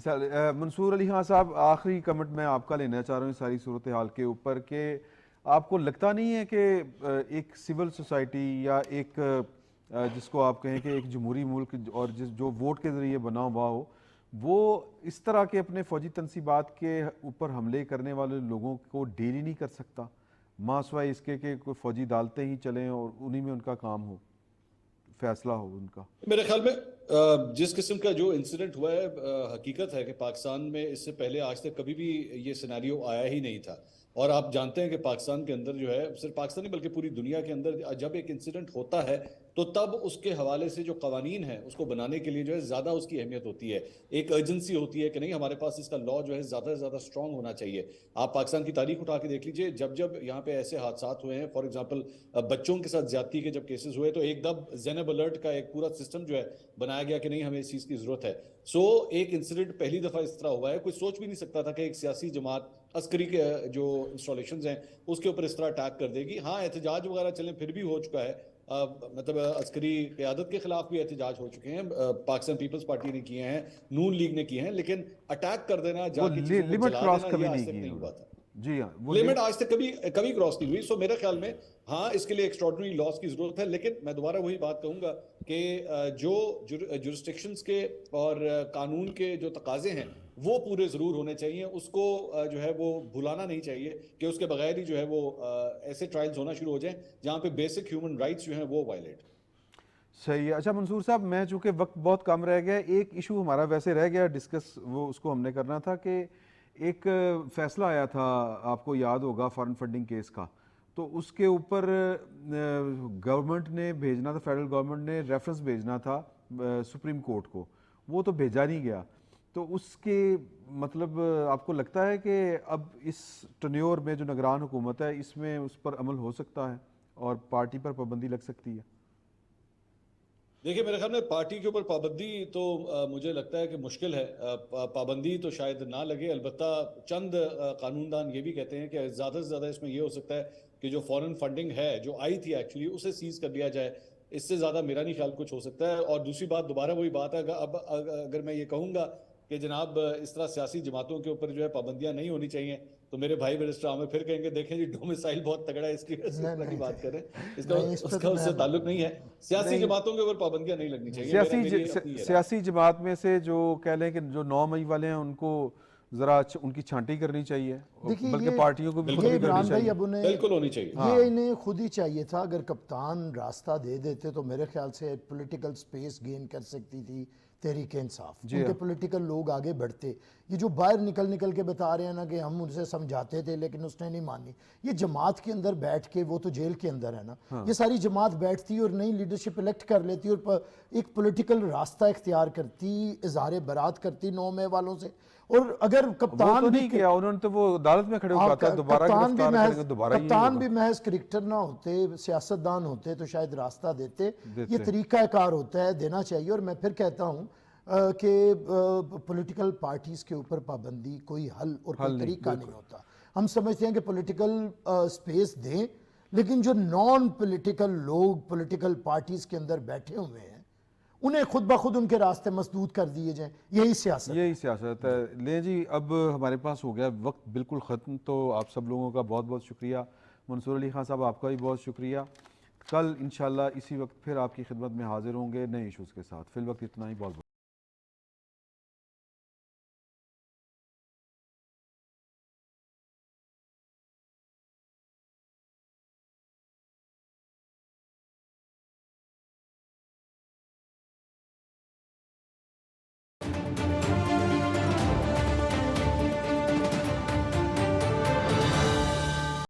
منصور علی خان صاحب, آخری کمنٹ میں آپ کا لینا چاہ رہا ہوں ساری صورتحال کے اوپر, کہ آپ کو لگتا نہیں ہے کہ ایک سول سوسائٹی یا ایک جس کو آپ کہیں کہ ایک جمہوری ملک اور جو ووٹ کے ذریعے بنا ہوا ہو، وہ اس طرح کے اپنے فوجی تنصیبات کے اوپر حملے کرنے والے لوگوں کو ڈیل ہی نہیں کر سکتا، ماں سوائے اس کے کہ کوئی فوجی عدالتیں ہی چلیں اور انہی میں ان کا کام ہو، فیصلہ ہو ان کا؟ میرے خیال میں جس قسم کا جو انسیڈنٹ ہوا ہے، حقیقت ہے کہ پاکستان میں اس سے پہلے آج تک کبھی بھی یہ سیناریو آیا ہی نہیں تھا. اور آپ جانتے ہیں کہ پاکستان کے اندر جو ہے، صرف پاکستان نہیں بلکہ پوری دنیا کے اندر جب ایک انسیڈنٹ ہوتا ہے تو تب اس کے حوالے سے جو قوانین ہیں اس کو بنانے کے لیے جو ہے زیادہ اس کی اہمیت ہوتی ہے. ایک ارجنسی ہوتی ہے کہ نہیں، ہمارے پاس اس کا لا جو ہے زیادہ سے زیادہ اسٹرانگ ہونا چاہیے. آپ پاکستان کی تاریخ اٹھا کے دیکھ لیجئے، جب جب یہاں پہ ایسے حادثات ہوئے ہیں، فار ایگزامپل بچوں کے ساتھ زیادتی کے جب کیسز ہوئے، تو ایک دم زینب الرٹ کا ایک پورا سسٹم جو ہے بنایا گیا کہ نہیں، ہمیں اس چیز کی ضرورت ہے. سو ایک انسیڈنٹ پہلی دفعہ اس طرح ہوا ہے، کوئی سوچ بھی نہیں سکتا تھا کہ ایک سیاسی جماعت عسکری کے جو انسٹالیشنز ہیں اس کے اوپر اس طرح اٹیک کر دے گی. ہاں احتجاج وغیرہ چلیں پھر بھی ہو چکا ہے، مطلب عسکری قیادت کے خلاف بھی احتجاج ہو چکے ہیں، پاکستان پیپلز پارٹی نے کیے ہیں، نون لیگ نے کیے ہیں، لیکن اٹیک کر دینا، جا کے چیزوں کو لمٹ جلا کراس دینا، کبھی یہ آج نہیں تک کی نہیں انہوں ہوا نے. تھا. جی ہاں، وہ لمٹ آج تک کبھی کراس نہیں ہوئی. سو میرے خیال میں ہاں اس کے لیے ایکسٹراڈنری لاس کی ضرورت ہے، لیکن میں دوبارہ وہی بات کہوں گا کہ جو جورسٹکشنز کے اور قانون کے جو تقاضے ہیں وہ پورے ضرور ہونے چاہیے. اس کو جو ہے وہ بھلانا نہیں چاہیے کہ اس کے بغیر ہی جو ہے وہ ایسے ٹرائلز ہونا شروع ہو جائیں جہاں پہ بیسک ہیومن رائٹس جو ہیں وہ وائلیٹ. صحیح ہے. اچھا منصور صاحب، میں چونکہ وقت بہت کم رہ گیا، ایک ایشو ہمارا ویسے رہ گیا ڈسکس، وہ اس کو ہم نے کرنا تھا کہ ایک فیصلہ آیا تھا، آپ کو یاد ہوگا، فارن فنڈنگ کیس کا. تو اس کے اوپر گورنمنٹ نے بھیجنا تھا، فیڈرل گورنمنٹ نے ریفرنس بھیجنا تھا سپریم کورٹ کو، وہ تو بھیجا نہیں گیا. تو اس کے مطلب آپ کو لگتا ہے کہ اب اس ٹنیور میں جو نگران حکومت ہے اس میں اس پر عمل ہو سکتا ہے اور پارٹی پر پابندی لگ سکتی ہے؟ دیکھیے میرے خیال میں پارٹی کے اوپر پابندی تو مجھے لگتا ہے کہ مشکل ہے. پابندی تو شاید نہ لگے، البتہ چند قانون دان یہ بھی کہتے ہیں کہ زیادہ سے زیادہ اس میں یہ ہو سکتا ہے کہ جو فورن فنڈنگ ہے جو آئی تھی ایکچولی اسے سیز کر لیا جائے. اس سے زیادہ میرا نہیں خیال کچھ ہو سکتا ہے. اور دوسری بات، دوبارہ وہی بات ہے، اب اگر میں یہ کہوں گا کہ جناب اس طرح سیاسی جماعتوں کے اوپر جو ہے پابندیاں نہیں ہونی چاہیے، تو میرے بھائی بیرسٹر عامر پھر کہیں گے دیکھیں جی ڈومیسائل بہت تگڑا ہے، اس کی وجہ سے اس طرح کی بات کریں. اس کا اس سے تعلق نہیں ہے. سیاسی جماعتوں کے اوپر پابندیاں نہیں لگنی چاہیے. سیاسی جماعت میں سے جو کہہ لیں کہ جو 9 مئی والے ہیں ان کو ذرا ان کی چھانٹی کرنی چاہیے، بلکہ پارٹیوں کو بھی خود بھی کرنی چاہیے. بالکل ہونی چاہیے. یہ انہیں خود ہی چاہیے تھا. اگر کپتان راستہ دے دیتے تو میرے خیال سے پولیٹیکل سپیس گین کر سکتی تھی تحریک انصاف. ان کے پولیٹیکل لوگ آگے بڑھتے. یہ جو باہر نکل کے بتا رہے ہیں نا کہ ہم ان سے سمجھاتے تھے لیکن اس نے نہیں مانی، یہ جماعت کے اندر بیٹھ کے، وہ تو جیل کے اندر ہے نا، یہ ساری جماعت بیٹھتی اور نئی لیڈرشپ الیکٹ کر لیتی اور ایک پولیٹیکل راستہ اختیار کرتی، اظہار برات کرتی 9 مئی والوں سے. اور اگر کپتان نہیں کیا انہوں نے، تو وہ عدالت میں کھڑے ہو جاتا ہے، دوبارہ گرفتار کریں گے، دوبارہ ہی کپتان بھی محض کرکٹر نہ ہوتے، سیاستدان ہوتے تو شاید راستہ دیتے. یہ طریقہ کار ہوتا ہے، دینا چاہیے. اور میں پھر کہتا ہوں کہ پولیٹیکل پارٹیز کے اوپر پابندی کوئی حل اور کوئی طریقہ نہیں ہوتا. ہم سمجھتے ہیں کہ پولیٹیکل سپیس دیں، لیکن جو نان پولیٹیکل لوگ پولیٹیکل پارٹیز کے اندر بیٹھے ہوئے ہیں انہیں خود بخود ان کے راستے مسدود کر دیے جائیں. یہی سیاست ہے. لیں جی، اب ہمارے پاس ہو گیا وقت بالکل ختم. تو آپ سب لوگوں کا بہت بہت شکریہ. منصور علی خان صاحب آپ کا بھی بہت شکریہ. کل انشاءاللہ اسی وقت پھر آپ کی خدمت میں حاضر ہوں گے نئے ایشوز کے ساتھ. فی الوقت اتنا ہی. بہت